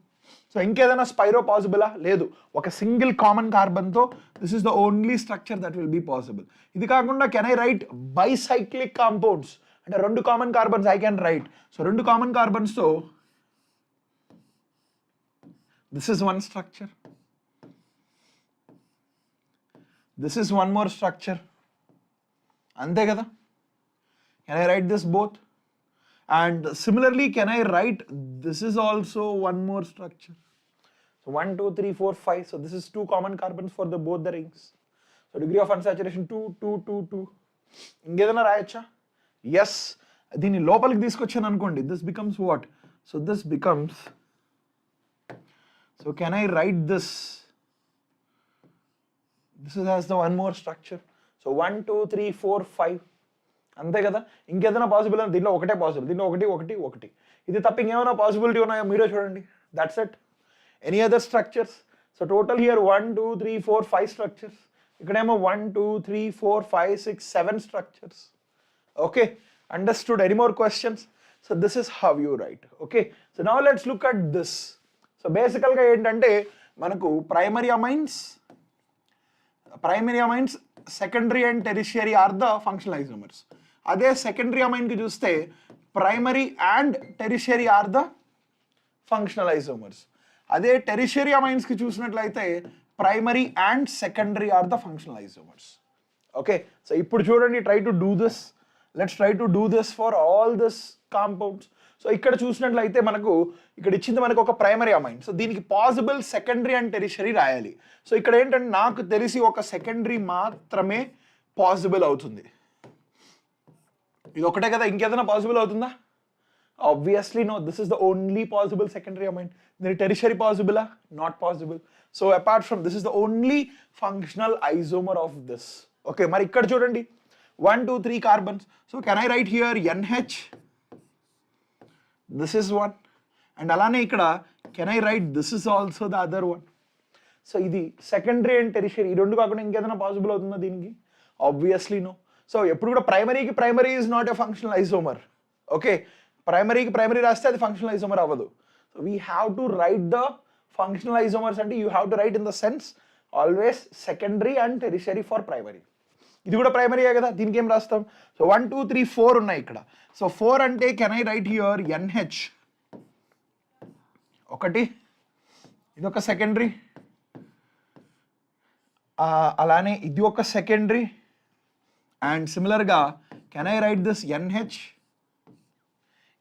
So ఇంకేదైనా స్పైరో పాసిబులా? లేదు. ఒక సింగిల్ కామన్ కార్బన్తో this is the only structure that will be possible. ఇది కాకుండా can I write bicyclic compounds? అంటే 2 common carbons I can write. So 2 common కార్బన్స్తో this is one structure, this is one more structure. అంతే కదా? Can I write this both? And similarly, can I write this is also one more structure? So 1, 2, 3, 4, 5. So this is 2 common carbons for the both the rings. So degree of unsaturation 2, 2, 2, 2. ఇంకేదైనా రాయొచ్చా? Yes. దీన్ని లోపలికి తీసుకొచ్చాను అనుకోండి, this becomes what? So this becomes, so can I write this? This has the one more structure. So 1, 2, 3, 4, 5. అంతే కదా? ఇంకేదైనా possible అని? దీంట్లో ఒకటే పాసిబుల్. దీంట్లో ఒకటి. ఇది తప్ప ఇంకేమైనా పాసిబిలిటీ ఉన్నాయో మీరే చూడండి. That's it. Any other structures? So total here 1, 2, 3, 4, 5 structures. ఇక్కడేమో 1, 2, 3, 4, 5, 6, 7 structures. Okay, understood? Any more questions? So this is how you write. Okay, so now let's look at this. So బేసికల్గా ఏంటంటే మనకు primary amines, secondary and tertiary are the functional isomers. అదే secondary అమైన్కి చూస్తే primary and tertiary are the functional isomers. అదే tertiary అమైన్స్కి చూసినట్లయితే primary and secondary are the functional isomers. Okay, so ఇప్పుడు చూడండి, try to do this. Let's try to do this for all this compounds. So ఇక్కడ చూసినట్లయితే మనకు ఇక్కడ ఇచ్చింది మనకు ఒక ప్రైమరీ అమైన్. సో దీనికి పాసిబుల్ సెకండరీ అండ్ టెరిషియరీ రాయాలి. సో ఇక్కడ ఏంటంటే నాకు తెలిసి ఒక సెకండరీ మాత్రమే పాసిబుల్ అవుతుంది. ఇది ఒకటే కదా, ఇంకేదైనా పాసిబుల్ అవుతుందా? Obviously no. This is the only possible secondary amine. దీని టెరిషియరీ పాసిబులా? Not possible. So apart from this is the only functional isomer of this. Okay, మరి ఇక్కడ చూడండి 1, 2, 3 carbons. So can I write here NH? This is one. And అలానే ఇక్కడ can I write this is also the other one. So ఇది secondary and tertiary, ఈ రెండు కాకుండా ఇంకేదైనా పాసిబుల్ అవుతుందా దీనికి? Obviously no. సో ఎప్పుడు కూడా primary is not a functional isomer. Okay, primary రాస్తే అది ఫంక్షనల్ ఐసోమర్ అవ్వదు. So we have to write the functional isomers. అంటే you have to write in the sense always secondary and tertiary for primary. ఇది కూడా ప్రైమరీయే కదా, దీనికి ఏం రాస్తాం? సో 1, 2, 3, 4 ఉన్నాయి ఇక్కడ. సో 4 అంటే can I write here NH ఒకటి, ఇది ఒక సెకండరీ, అలానే ఇది ఒక సెకండరీ. అండ్ సిమిలర్గా can I write this NH?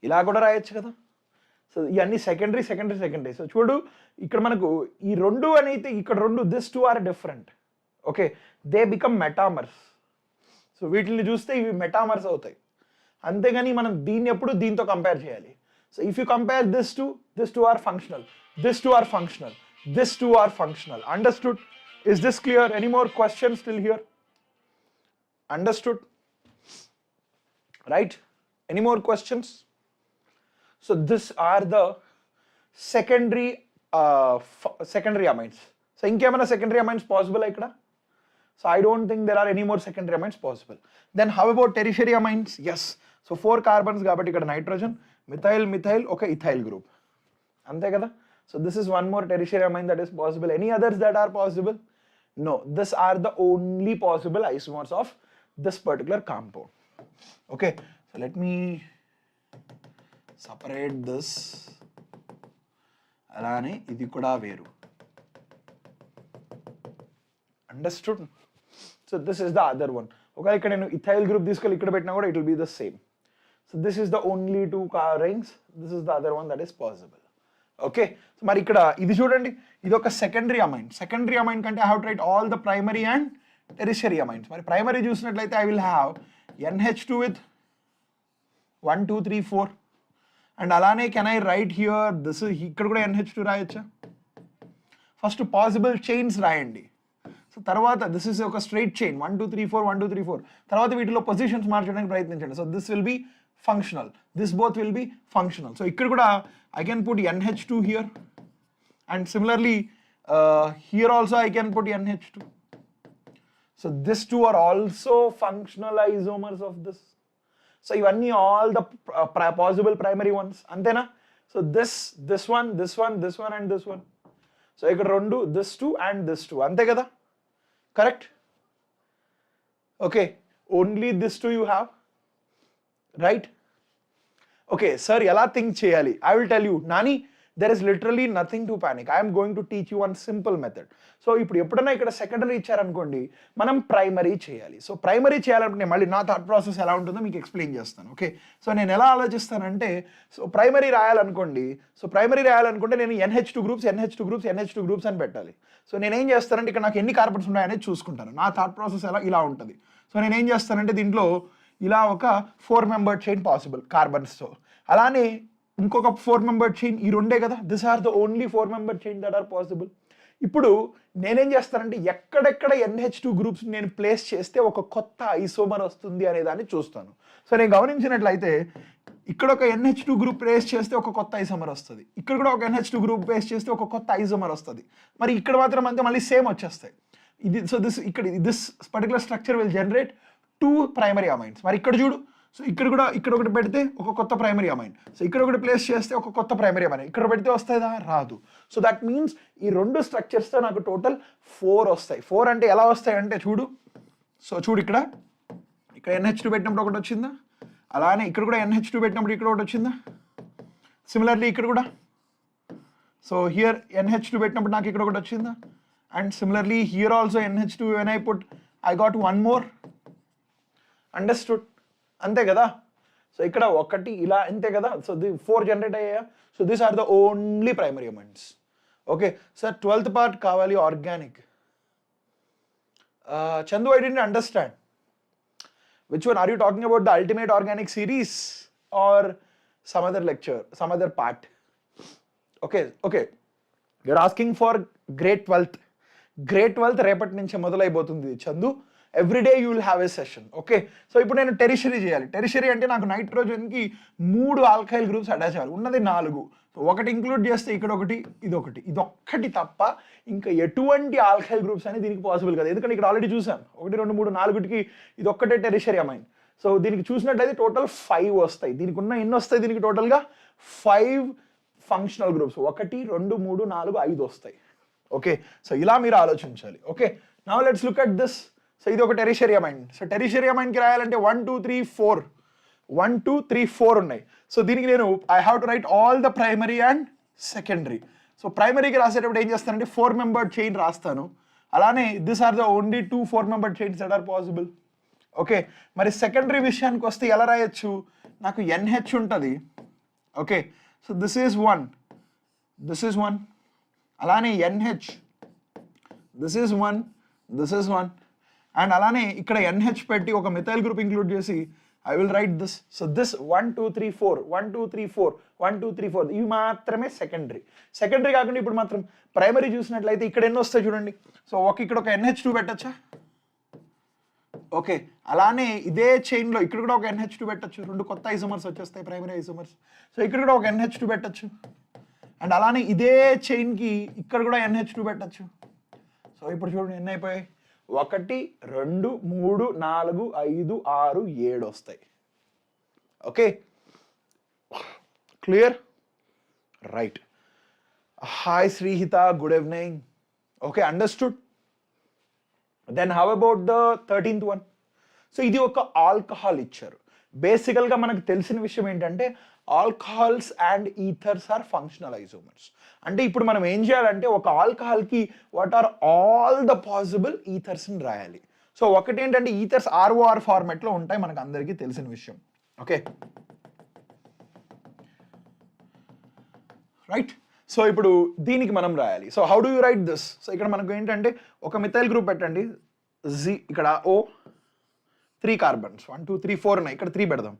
ఇలా కూడా రాయొచ్చు కదా. సో ఇవన్నీ సెకండరీ. సో చూడు ఇక్కడ మనకు ఈ రెండు అనేది ఇక్కడ రెండు, this 2 are different. Okay, they become metamers. So వీటిని చూస్తే ఇవి మెటామర్స్ అవుతాయి. అంతేగాని మనం దీన్ని ఎప్పుడు దీంతో కంపేర్ చేయాలి. So if you compare this 2 are functional, this 2 are functional, this 2 are functional. Understood? Is this clear? Any more questions still here? Understood? Right? Any more questions? So these are the secondary amines. So inkemana secondary amines possible ikkada? So I don't think there are any more secondary amines possible. Then how about tertiary amines? Yes. So 4 carbons kabatti ikkada nitrogen, methyl oka ethyl group. Ante kada? So this is one more tertiary amine that is possible. Any others that are possible? No. These are the only possible isomers of this particular compound. Okay, so let me separate this. అలానే ఇది కూడా వేరు. Understood. So this is the other one. ఒకవేళ ఇక్కడ నేను ethyl group తీసుకెళ్ళి ఇక్కడ పెట్టినా కూడా it will be the same. So this is the only 2 rings. This is the other one that is possible. Okay, so మరి ఇక్కడ ఇది చూడండి, ఇది ఒక సెకండరీ అమైన్. సెకండరీ అమైన్ కంటే I have to write all the primary and tertiary amines. మరి primary చూసినట్లయితే I will have NH2 with 1 2 3 4 and అలానే can I write here this, ఇక్కడ కూడా NH2 రాయొచ్చా? ఫస్ట్ పాసిబుల్ చైన్స్ రాయండి. సో తర్వాత this is ఒక straight chain 1 2 3 4 1 2 3 4. తర్వాత వీటిలో పొజిషన్స్ మార్చడానికి ప్రయత్నించండి. So this will be functional, this both will be functional. So ఇక్కడ కూడా I can put NH2 here and similarly here also I can put NH2. So these two are also functional isomers of this. So ivanni all the possible primary ones antena. So this one and this one. So ikkada rendu this two and this two ante kada, correct? Okay, only this two you have, right? Okay, sir, ఎలా think చేయాలి? I will tell you, Nani, there is literally nothing to panic. I am going to teach you one simple method. So ఇప్పుడు ఎప్పుడైనా ఇక్కడ secondary ఇచ్చారనుకోండి, మనం primary చేయాలి. So primary చేయాలంటే మళ్ళీ నా థాట్ ప్రాసెస్ ఎలా ఉంటుందో మీకు ఎక్స్ప్లెయిన్ చేస్తాను. ఓకే, సో నేను ఎలా ఆలోచిస్తానంటే, సో ప్రైమరీ రాయాలనుకోండి, సో ప్రైమరీ రాయాలనుకుంటే నేను NH2 గ్రూప్స్ అని పెట్టాలి. సో నేనేం చేస్తానంటే ఇక్కడ నాకు ఎన్ని కార్బన్స్ ఉన్నాయనేది చూసుకుంటాను. నా థాట్ ప్రాసెస్ ఇలా ఉంటుంది. సో నేనేం చేస్తానంటే దీంట్లో ఇలా ఒక 4 మెంబర్డ్ చైన్ పాసిబుల్ కార్బన్స్తో, అలానే ఇంకొక 4 మెంబర్డ్ చైన్, ఈ రెండే కదా, this are the only 4 membered chain that are possible. ఇప్పుడు నేనేం చేస్తానంటే ఎక్కడెక్కడ NH2 గ్రూప్స్ నేను ప్లేస్ చేస్తే ఒక కొత్త ఐసోమర్ వస్తుంది అనే దాన్ని చూస్తాను. సో నేను గమనించినట్లయితే ఇక్కడ ఒక NH2 గ్రూప్ ప్లేస్ చేస్తే ఒక కొత్త ఐసోమర్ వస్తుంది, ఇక్కడ కూడా ఒక NH2 గ్రూప్ ప్లేస్ చేస్తే ఒక కొత్త ఐసోమర్ వస్తుంది. మరి ఇక్కడ మాత్రం అంతే మళ్ళీ సేమ్ వచ్చేస్తాయి. ఇది so this particular structure will generate 2 primary amines. మరి ఇక్కడ చూడు, సో ఇక్కడ ఒకటి పెడితే ఒక కొత్త ప్రైమరీ అమైన్, సో ఇక్కడ ఒకటి ప్లేస్ చేస్తే ఒక కొత్త ప్రైమరీ అమైన్, ఇక్కడ పెడితే వస్తుందా? రాదు. సో దట్ మీన్స్ ఈ రెండు స్ట్రక్చర్స్తో నాకు టోటల్ 4 వస్తాయి. 4 అంటే ఎలా వస్తాయి అంటే చూడు, సో చూడు ఇక్కడ NH2 పెట్టినప్పుడు ఒకటి వచ్చిందా, అలానే ఇక్కడ కూడా NH2 పెట్టినప్పుడు ఇక్కడ ఒకటి వచ్చిందా, సిమిలర్లీ ఇక్కడ కూడా. సో హియర్ NH2 పెట్టినప్పుడు నాకు ఇక్కడ ఒకటి వచ్చిందా, and similarly here also NH2 when I put I got 1 more. Understood, అంతే కదా? సో ఇక్కడ ఒకటి ఇలా అంతే కదా. సో 4 జనరేట్ అయ్యాయా? So these are the only primary amines. Okay sir, 12th part కావాలి organic. Chandu, I didn't understand. Which one are you talking about? The ultimate organic series or some other lecture, some other part? Okay, you're asking for grade 12th. Grade 12th రేపటి నుంచి మొదలైపోతుంది Chandu. Every day you will have a session. Okay, so ఇప్పుడు నేను tertiary చేయాలి. Tertiary అంటే నాకు నైట్రోజన్కి 3 alkyl groups attach అవ్వాలి, ఉన్నది 4. సో ఒకటి ఇంక్లూడ్ చేస్తే ఇక్కడ ఒకటి, ఇదొక్కటి తప్ప ఇంకా ఎటువంటి ఆల్కైల్ గ్రూప్స్ అని దీనికి పాసిబుల్ కదా. ఎందుకంటే ఇక్కడ ఆల్రెడీ చూసాను 1 2 3 4కి ఇది ఒక్కటే టెరిషరీ అమైన్. సో దీనికి చూసినట్లయితే టోటల్ 5 వస్తాయి. దీనికి ఉన్న ఎన్ని వస్తాయి? దీనికి టోటల్గా 5 ఫంక్షనల్ గ్రూప్స్, 1 2 3 4 5 వస్తాయి. ఓకే, సో ఇలా మీరు ఆలోచించాలి. Okay, now let's look at this. So ఇది ఒక టెరిషరీ అమైన్. సో టెరిషరీ అమైన్కి రాయాలంటే 1 2 3 4 ఉన్నాయి. సో దీనికి నేను I have to write all the primary and secondary. So ప్రైమరీకి రాసేటప్పుడు ఏం చేస్తానంటే 4 మెంబర్డ్ చైన్ రాస్తాను. అలానే this are the only 2 4 membered chains that are possible. Okay, మరి సెకండరీ విషయానికి వస్తే ఎలా రాయొచ్చు? నాకు NH ఉంటుంది. ఓకే, సో దిస్ ఈజ్ 1, అలానే NH, దిస్ ఈజ్ 1, అండ్ అలానే ఇక్కడ NH పెట్టి ఒక మిథైల్ గ్రూప్ ఇంక్లూడ్ చేసి I will write this. So this 1 2 3 4 1 2 3 4 ఇవి మాత్రమే సెకండరీ కాకుండా ఇప్పుడు మాత్రం ప్రైమరీ చూసినట్లయితే ఇక్కడ ఎన్ని వస్తాయి చూడండి. సో ఇక్కడ ఒక NH2 పెట్టచ్చా? ఓకే, అలానే ఇదే చైన్లో ఇక్కడ కూడా ఒక NH2 పెట్టచ్చు, 2 కొత్త ఐసోమర్స్ వచ్చేస్తాయి, ప్రైమరీ ఐసోమర్స్. సో ఇక్కడ కూడా ఒక NH2 పెట్టచ్చు, అండ్ అలానే ఇదే చైన్కి ఇక్కడ కూడా NH2 పెట్టచ్చు. సో ఇప్పుడు చూడండి ఎన్ని అయిపోయాయి, 1 2 3 4 5 6 7 వస్తాయి. Okay, clear? Right. Hi Srihitha, good evening. Okay, understood. Then how about the 13th one? So ఇది ఒక ఆల్కహాల్ ఇచ్చారు. బేసికల్గా మనకు తెలిసిన విషయం ఏంటంటే alcohols and ethers are functional isomers. అంటే ఇప్పుడు మనం ఏం చేయాలంటే ఒక ఆల్కహాల్కి what are all the possible ఈథర్స్ని రాయాలి. సో ఒకటి ఏంటంటే ఈథర్స్ ROR ఫార్మాట్లో ఉంటాయి, మనకు అందరికీ తెలిసిన విషయం. Okay right. సో ఇప్పుడు దీనికి మనం రాయాలి. So how do you write this? So ఇక్కడ మనకు ఏంటంటే ఒక మిథైల్ గ్రూప్ పెట్టండి, ఇక్కడ O 3 కార్బన్స్ 1 2 3 4 ఉన్నాయి, ఇక్కడ 3 పెడదాం.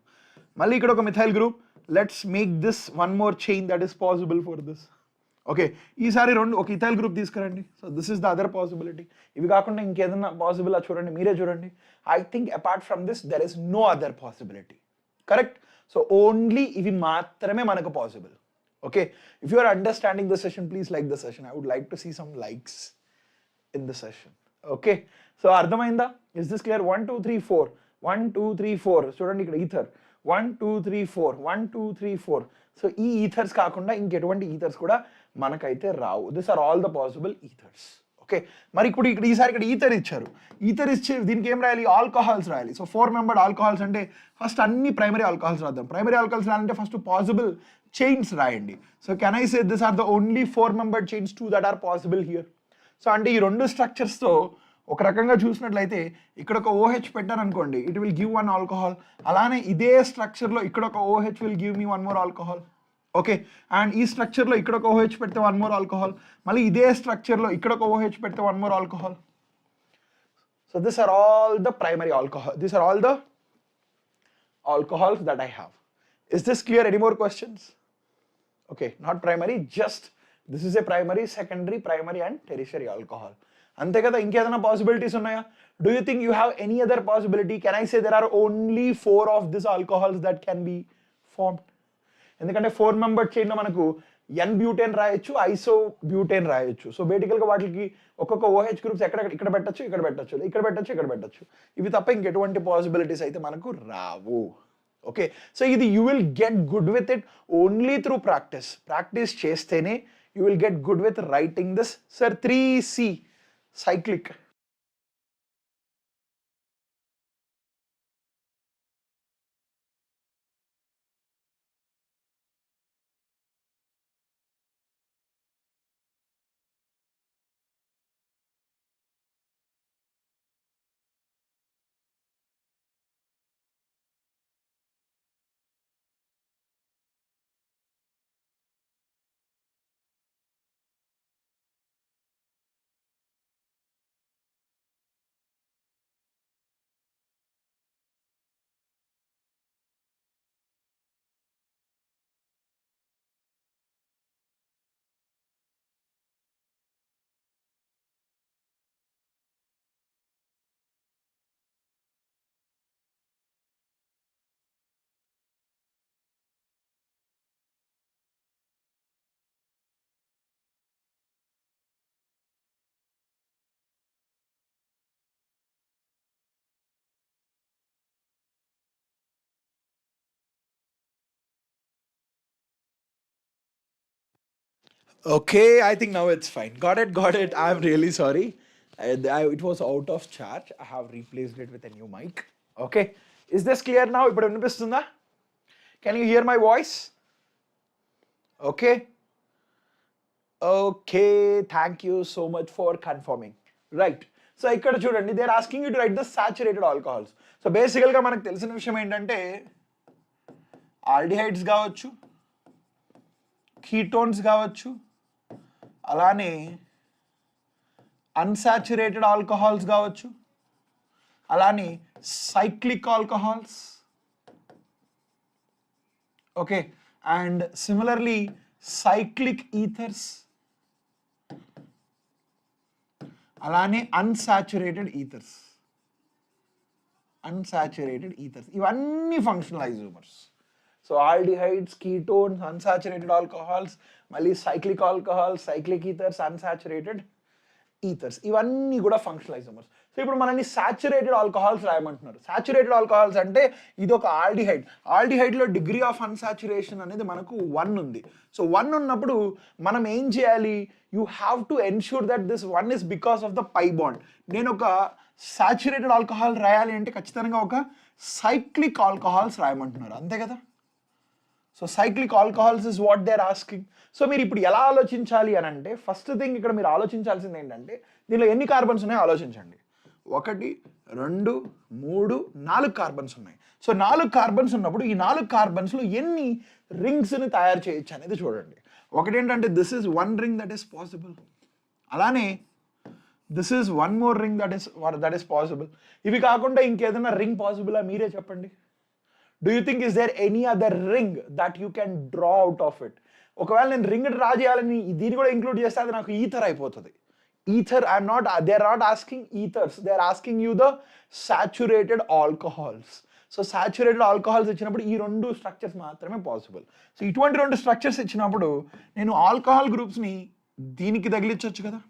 మళ్ళీ ఇక్కడ ఒక methyl group, let's make this one more chain that is possible for this. Okay ఈసారి ఒక ఇథైల్ గ్రూప్ తీసుకురండి. So this is the other possibility. ఇవి కాకుండా ఇంకేదన్నా పాసిబుల్ చూడండి, మీరే చూడండి. I think apart from this there is no other possibility. Correct. So only ఇవి మాత్రమే మనకు పాసిబుల్. Okay, if you are understanding the session, please like the session. I would like to see some likes in the session. Okay, so ardhamainda? Is this clear? 1 2 3 4 1 2 3 4 చూడండి ఇక్కడ ether 1 2 3 4 1 2 3 4. So ఈ ఈథర్స్ కాకుండా ఇంకెటువంటి ethers కూడా మనకైతే రావు. This are all the possible ethers. Okay మరి ఇప్పుడు ఇక్కడ ఈసారి ఇక్కడ ఈథర్ ఇచ్చారు. ఈథర్ ఇచ్చి దీనికి ఏం రాయాలి? ఆల్కహాల్స్ రాయాలి. సో 4 మెంబర్డ్ ఆల్కహాల్స్ అంటే ఫస్ట్ అన్ని ప్రైమరీ ఆల్కహాల్స్ రాద్దాం. ప్రైమరీ ఆల్కహాల్స్ రాయాలంటే ఫస్ట్ పాసిబుల్ చైన్స్ రాయండి. So can I say this are the only 4 membered chains 2 that are possible here. So అంటే ఈ రెండు స్ట్రక్చర్స్తో ఒక రకంగా చూసినట్లయితే ఇక్కడ ఒక OH పెట్టాను అనుకోండి, ఇట్ విల్ గివ్ 1 ఆల్కహాల్. అలానే ఇదే స్ట్రక్చర్లో ఇక్కడ ఒక OH will give me 1 more alcohol. Okay and ఈ స్ట్రక్చర్లో ఇక్కడ ఒక OH పెడితే 1 మోర్ ఆల్కహాల్. మళ్ళీ ఇదే స్ట్రక్చర్లో ఇక్కడ ఒక OH పెడితే 1 more alcohol. So this are all the primary alcohol. These are all the alcohols that I have. Is this clear? Any more questions? Okay, not primary, just this is a primary, secondary, primary and tertiary alcohol. Ante kada inkedana possibilities unnaya? Do you think you have any other possibility? Can I say there are only 4 of these alcohols that can be formed? ఎందుకంటే 4 member chain లో మనకు N-బ్యూటేన్ రాయొచ్చు, ఐసోబ్యూటేన్ రాయొచ్చు. So బేసికల్ గా వాటికి ఒక్కొక్క OH groups ఇక్కడ పెట్టొచ్చు, ఇక్కడ పెట్టొచ్చు, ఇక్కడ పెట్టొచ్చు, ఇక్కడ పెట్టొచ్చు. ఇవి తప్ప ఇంకెటువంటి పాసిబిలిటీస్ అయితే మనకు రావు. ఓకే సో ఇది you will get good with it only through practice. Practice చేస్తేనే you will get good with writing this. Sir 3C cyclic. Okay, I think now it's fine. Got it, got it. I'm really sorry. It was out of charge. I have replaced it with a new mic. Okay. Is this clear now? ఇప్పుడు వినిపిస్తుందా? Can you hear my voice? Okay. Okay, thank you so much for confirming. Right. So ఇక్కడ చూడండి, they are asking you to write the saturated alcohols. So బేసికల్గా మనకు తెలిసిన విషయం ఏంటంటే aldehydes కావచ్చు, కీటోన్స్ కావచ్చు, అలానే అన్సాచురేటెడ్ ఆల్కహాల్స్ కావచ్చు, అలానే cyclic alcohols. Okay and similarly cyclic ethers, అలానే అన్సాచురేటెడ్ ఈథర్స్. ఇవన్నీ functional isomers. So aldehydes, ketones, unsaturated alcohols, మళ్ళీ cyclic alcohols, cyclic ethers, unsaturated ethers, ఇవన్నీ కూడా ఫంక్షనల్ ఐసోమర్స్. సో ఇప్పుడు మనల్ని సాచురేటెడ్ ఆల్కహాల్స్ రాయమంటున్నారు. సాచురేటెడ్ ఆల్కహాల్స్ అంటే ఇది ఒక ఆల్డిహైడ్. ఆల్డిహైడ్లో డిగ్రీ ఆఫ్ అన్సాచురేషన్ అనేది మనకు 1 ఉంది. సో 1 ఉన్నప్పుడు మనం ఏం చేయాలి? You have to ensure that this 1 is because of the pi bond. నేను ఒక సాచురేటెడ్ ఆల్కహాల్ రాయాలి అంటే ఖచ్చితంగా ఒక సైక్లిక్ ఆల్కహాల్స్ రాయమంటున్నారు, అంతే కదా? So cyclic alcohols is what they are asking. So మీరు ఇప్పుడు ఎలా ఆలోచించాలి అని అంటే ఫస్ట్ థింగ్ ఇక్కడ మీరు ఆలోచించాల్సింది ఏంటంటే దీనిలో ఎన్ని కార్బన్స్ ఉన్నాయో ఆలోచించండి. 1 2 3 4 కార్బన్స్ ఉన్నాయి. సో 4 కార్బన్స్ ఉన్నప్పుడు ఈ 4 కార్బన్స్లో ఎన్ని రింగ్స్ని తయారు చేయొచ్చు అనేది చూడండి. ఒకటి ఏంటంటే this is 1 ring that is possible, అలానే this is 1 more ring that is possible. ఇవి కాకుండా ఇంకేదైనా రింగ్ పాసిబులా మీరే చెప్పండి. Do you think is there any other ring that you can draw out of it? ఒకవేళ నేను రింగ్ డ్రా చేయాలని దీన్ని కూడా ఇంక్లూడ్ చేస్తే అది నాకు ఈథర్ అయిపోతుంది. Ether, they are not asking ethers, they are asking you the saturated alcohols. So saturated alcohols ఇచ్చినప్పుడు ఈ 2 స్ట్రక్చర్స్ మాత్రమే పాసిబుల్. సో ఇటువంటి 2 స్ట్రక్చర్స్ ఇచ్చినప్పుడు నేను ఆల్కహాల్ గ్రూప్స్ని దీనికి తగిలించవచ్చు కదా,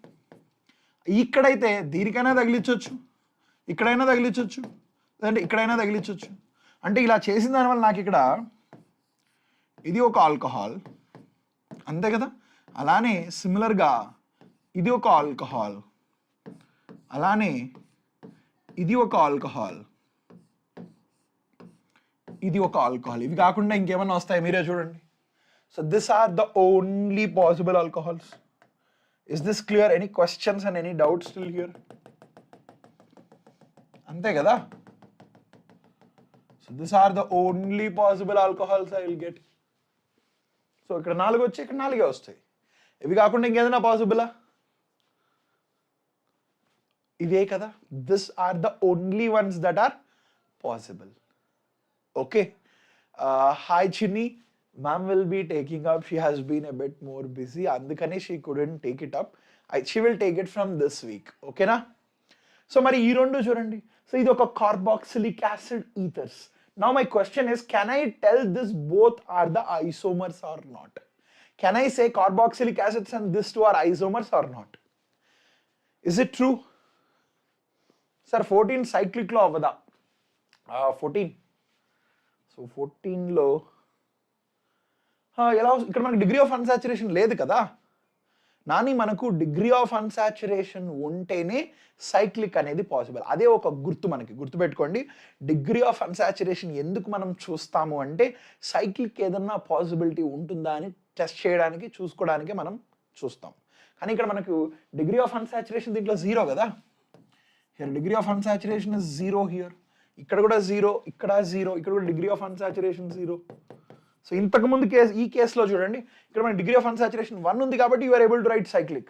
ఇక్కడైతే దీనికైనా తగిలించవచ్చు, ఇక్కడైనా తగిలించవచ్చు, లేదంటే ఇక్కడైనా తగిలించవచ్చు. అంటే ఇలా చేసిన దానివల్ల నాకు ఇక్కడ ఇది ఒక ఆల్కహాల్ అంతే కదా, అలానే సిమిలర్గా ఇది ఒక ఆల్కహాల్, అలానే ఇది ఒక ఆల్కహాల్, ఇది ఒక ఆల్కహాల్. ఇవి కాకుండా ఇంకేమన్నా వస్తాయి మీరే చూడండి. So this are the only possible alcohols. Is this clear? Any questions and any doubts still here? అంతే కదా. So this are the only possible alcohols I will get. So ఇక్కడ 4 వచ్చి ఇక్కడ 4 వస్తాయి. ఇవి కాకుండా ఇంకేదైనా పాసిబులా? ఇవే కదా. This are the only ones that are possible. Okay. Hi Chinni, ma'am will be taking up. She has been a bit more busy, అందుకని she couldn't take it up. She will take it from this week. ఓకేనా? So మరి ఈ 2 చూడండి. So ఇది ఒక carboxylic acid ethers. Now my question is, can I tell this both are the isomers or not? Can I say carboxylic acids and this 2 are isomers or not? Is it true? Sir 14 సైక్లిక్లో అవ్వదా? 14. So 14లో ఎలా ఇక్కడ మనకు degree of unsaturation లేదు కదా నాని. మనకు degree of unsaturation ఉంటేనే cyclic అనేది పాసిబుల్. అదే ఒక గుర్తు, మనకి గుర్తుపెట్టుకోండి. డిగ్రీ ఆఫ్ అన్సాచురేషన్ ఎందుకు మనం చూస్తాము అంటే సైక్లిక్ ఏదన్నా పాసిబిలిటీ ఉంటుందా అని టెస్ట్ చేయడానికి, చూసుకోవడానికి మనం చూస్తాం. కానీ ఇక్కడ మనకు డిగ్రీ ఆఫ్ అన్సాచురేషన్ దీంట్లో 0 కదా. Here degree of unsaturation is 0 here. ఇక్కడ కూడా 0, ఇక్కడ 0, ఇక్కడ కూడా డిగ్రీ ఆఫ్ అన్సాచురేషన్ 0. సో ఇంతకు ముందు ఈ కేసులో చూడండి, ఇక్కడ మన డిగ్రీ ఆఫ్ అన్సాచురేషన్ 1 ఉంది కాబట్టి you are able to write cyclic.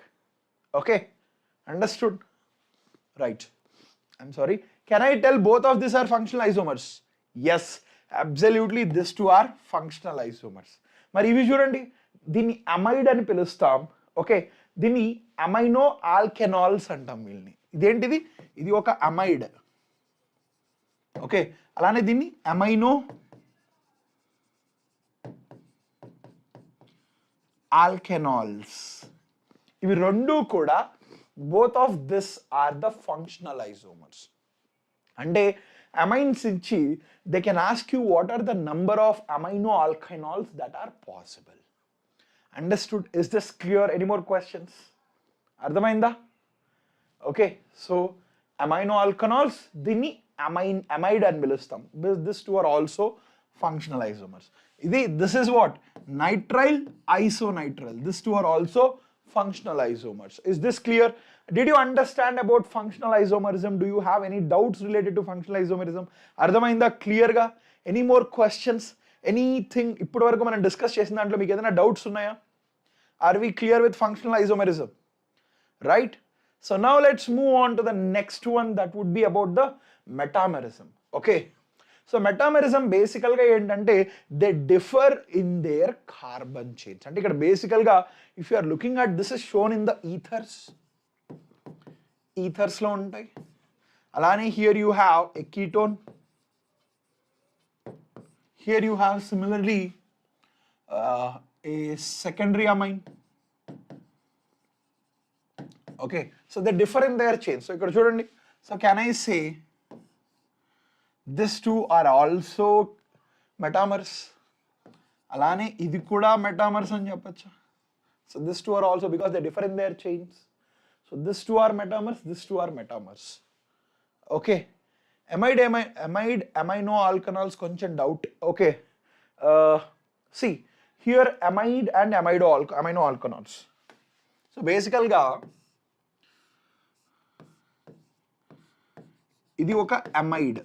Okay, understood? Right. I'm sorry, can I tell both of this are functional isomers? Yes, absolutely this 2 are functional isomers. మరి ఇవి చూడండి, దీన్ని అమైడ్ అని పిలుస్తాం. ఓకే, దీన్ని amino ఆల్కెనాల్స్ అంటాం వీళ్ళని. ఇదేంటిది? ఇది ఒక అమైడ్. ఓకే, అలానే దీన్ని అమైనో ఆల్కెనాల్స్. ఇవి 2 కూడా both of this are the functional isomers. అంటే అమైన్స్ ఇచ్చి they can ask you what are the number of amino alkenols that are possible. Understood? Is this clear? Any more questions? అర్థమైందా? Okay, so amino alkanols దీన్ని amide అని పిలుస్తాం. This 2 are also functional isomers. This is what? Nitrile, isonitrile. This 2 are also functional isomers. Is this clear? Did you understand about functional isomerism? Do you have any doubts related to functional isomerism? అర్థమైందా క్లియర్గా? Any more questions? Anything ఇప్పటి వరకు మనం discuss చేసిన దాంట్లో మీకు ఏదైనా doubts ఉన్నాయా? Are we clear with functional isomerism? Right. So now let's move on to the next one, that would be about the metamerism. Okay, so metamerism basically ఏంటంటే they differ in their carbon chains. అంటే ఇక్కడ basically if you are looking at this is shown in the ethers లో ఉంటాయి. అలానే here you have a ketone, here you have similarly a secondary amine. Okay, so they differ in their chains. So ikkada chudandi, so can I say these 2 are also metamers? Alane idi kuda metamers ani cheppacha. So these 2 are also, because they differ in their chains. So these 2 are metamers, these 2 are metamers. Okay, amino alkanols koncham doubt. Okay, See, here amide and amino alkanols. So basically గా ఇది ఒక amide.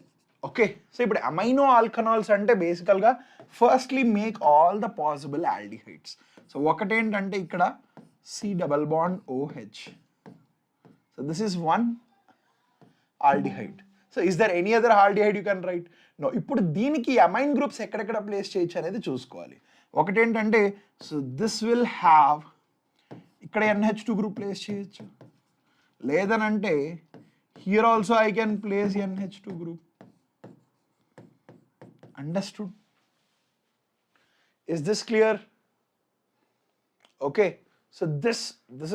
Okay, so ఇప్పుడు amino ఆల్కనాల్స్ అంటే బేసికల్గా firstly make all the possible aldehydes. So ఒకటేంటంటే ఇక్కడ C double bond OH. So this is one aldehyde. So is there any other aldehyde you can write? No. ఇప్పుడు దీనికి అమైన్ గ్రూప్స్ ఎక్కడెక్కడ place చేయొచ్చు అనేది చూసుకోవాలి. ఒకటేంటంటే సో దిస్ విల్ హ్యావ్ ఇక్కడ NH2 గ్రూప్ ప్లేస్ చేయొచ్చు, లేదనంటే here also I can place NH2 group. Understood? Is this clear? Okay, so this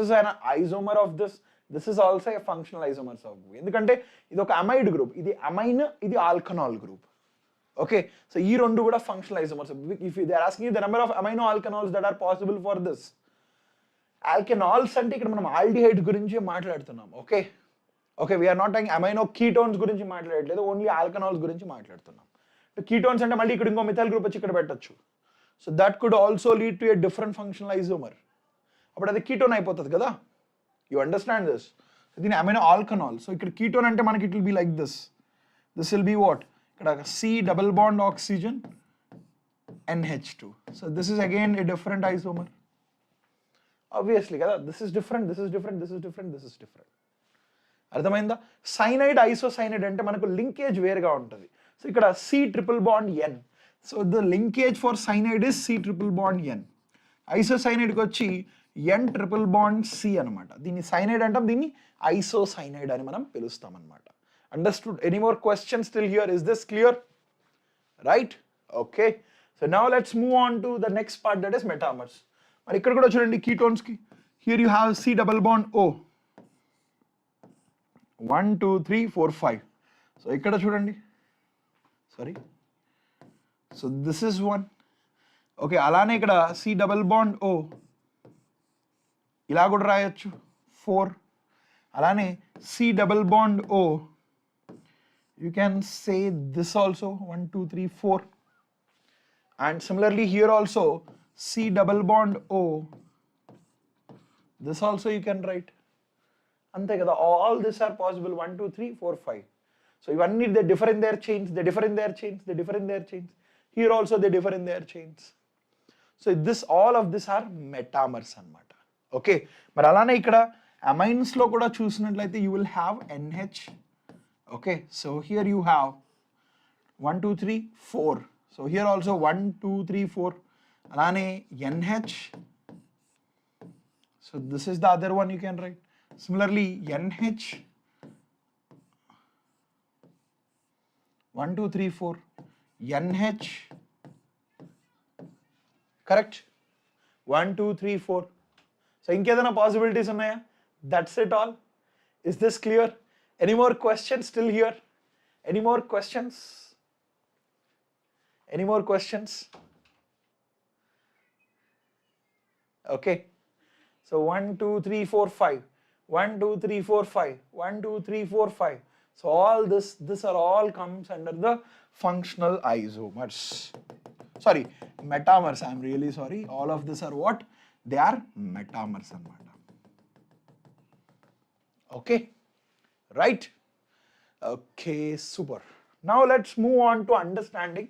is an isomer of this. This is also a functional isomer of ఎందుకంటే ఇది ఒక amide group, ఇది amine, ఇది ఆల్కనాల్ group. Okay, so ఈ రెండు కూడా functional isomers. If they are asking the number of amino alkanols that are possible for this. Alkanols అంటే ఇక్కడ మనం ఆల్డిహైడ్ గురించి మాట్లాడుతున్నాం. Okay okay, we're not talking amino ketones గురించి మాట్లాడట్లేదు, ఓన్లీ ఆల్కనాల్స్ గురించి మాట్లాడుతున్నాం. కీటోన్స్ అంటే మళ్ళీ ఇక్కడ ఇంకో మిథైల్ గ్రూప్ వచ్చి ఇక్కడ పెట్టచ్చు. So that could also lead to a different functional isomer. అప్పుడు అది కీటోన్ అయిపోతుంది కదా. You understand this? దీని అమైనో ఆల్కనాల్. సో ఇక్కడ కీటోన్ అంటే మనకి it will be like this. This will be what? ఇక్కడ C double bond oxygen NH2. So this is again a different isomer. Obviously కదా, this is different, this is different, this is different, this is different. అర్థమైందా? Cyanide isocyanide అంటే మనకు linkage వేరుగా ఉంటుంది. So ఇక్కడ C triple bond N. So the linkage for cyanide is C triple bond N. ఐసోసైనైడ్కి వచ్చి N triple bond C అనమాట. దీన్ని cyanide అంటాం, దీన్ని ఐసోసైనైడ్ అని మనం పిలుస్తాం అనమాట. Understood? Any more questions till here? Is this clear? Right? Okay. So now let's move on to the next part, that is metamers. మరి ఇక్కడ కూడా చూడండి ketones కి. Here you have C double bond O. 1 2 3 4 5. So ఇక్కడ చూడండి. Sorry. So this is one. Okay, అలానే ఇక్కడ C double bond O ఇలా కూడా రాయొచ్చు 4. అలానే C double bond O, you can say this also 1 2 3 4. And similarly here also C double bond O, this also you can write. Ante kada, all these are possible. 1 2 3 4 5. So ivanni they differ in their chains, they differ in their chains, they differ in their chains. Here also they differ in their chains. So this, all of this are metamers anamata. Okay, మరి అలానే ఇక్కడ amines లో కూడా చూసినట్లయితే you will have NH. Okay, so here you have 1 2 3 4. So here also 1 2 3 4. Alane NH. So this is the other one you can write. Similarly NH 1 2 3 4. NH. Correct? 1 2 3 4. So inkedana possibilities unnaya? That's it all. Is this clear? Any more questions still here? Any more questions? Any more questions? Okay. So 1 2 3 4 5. 1 2 3 4 5. 1 2 3 4 5. So all this are all comes under the functional isomers. Sorry, metamers. I'm really sorry. All of this are what? They are metamers. Okay. Right? Okay, super. Now let's move on to understanding.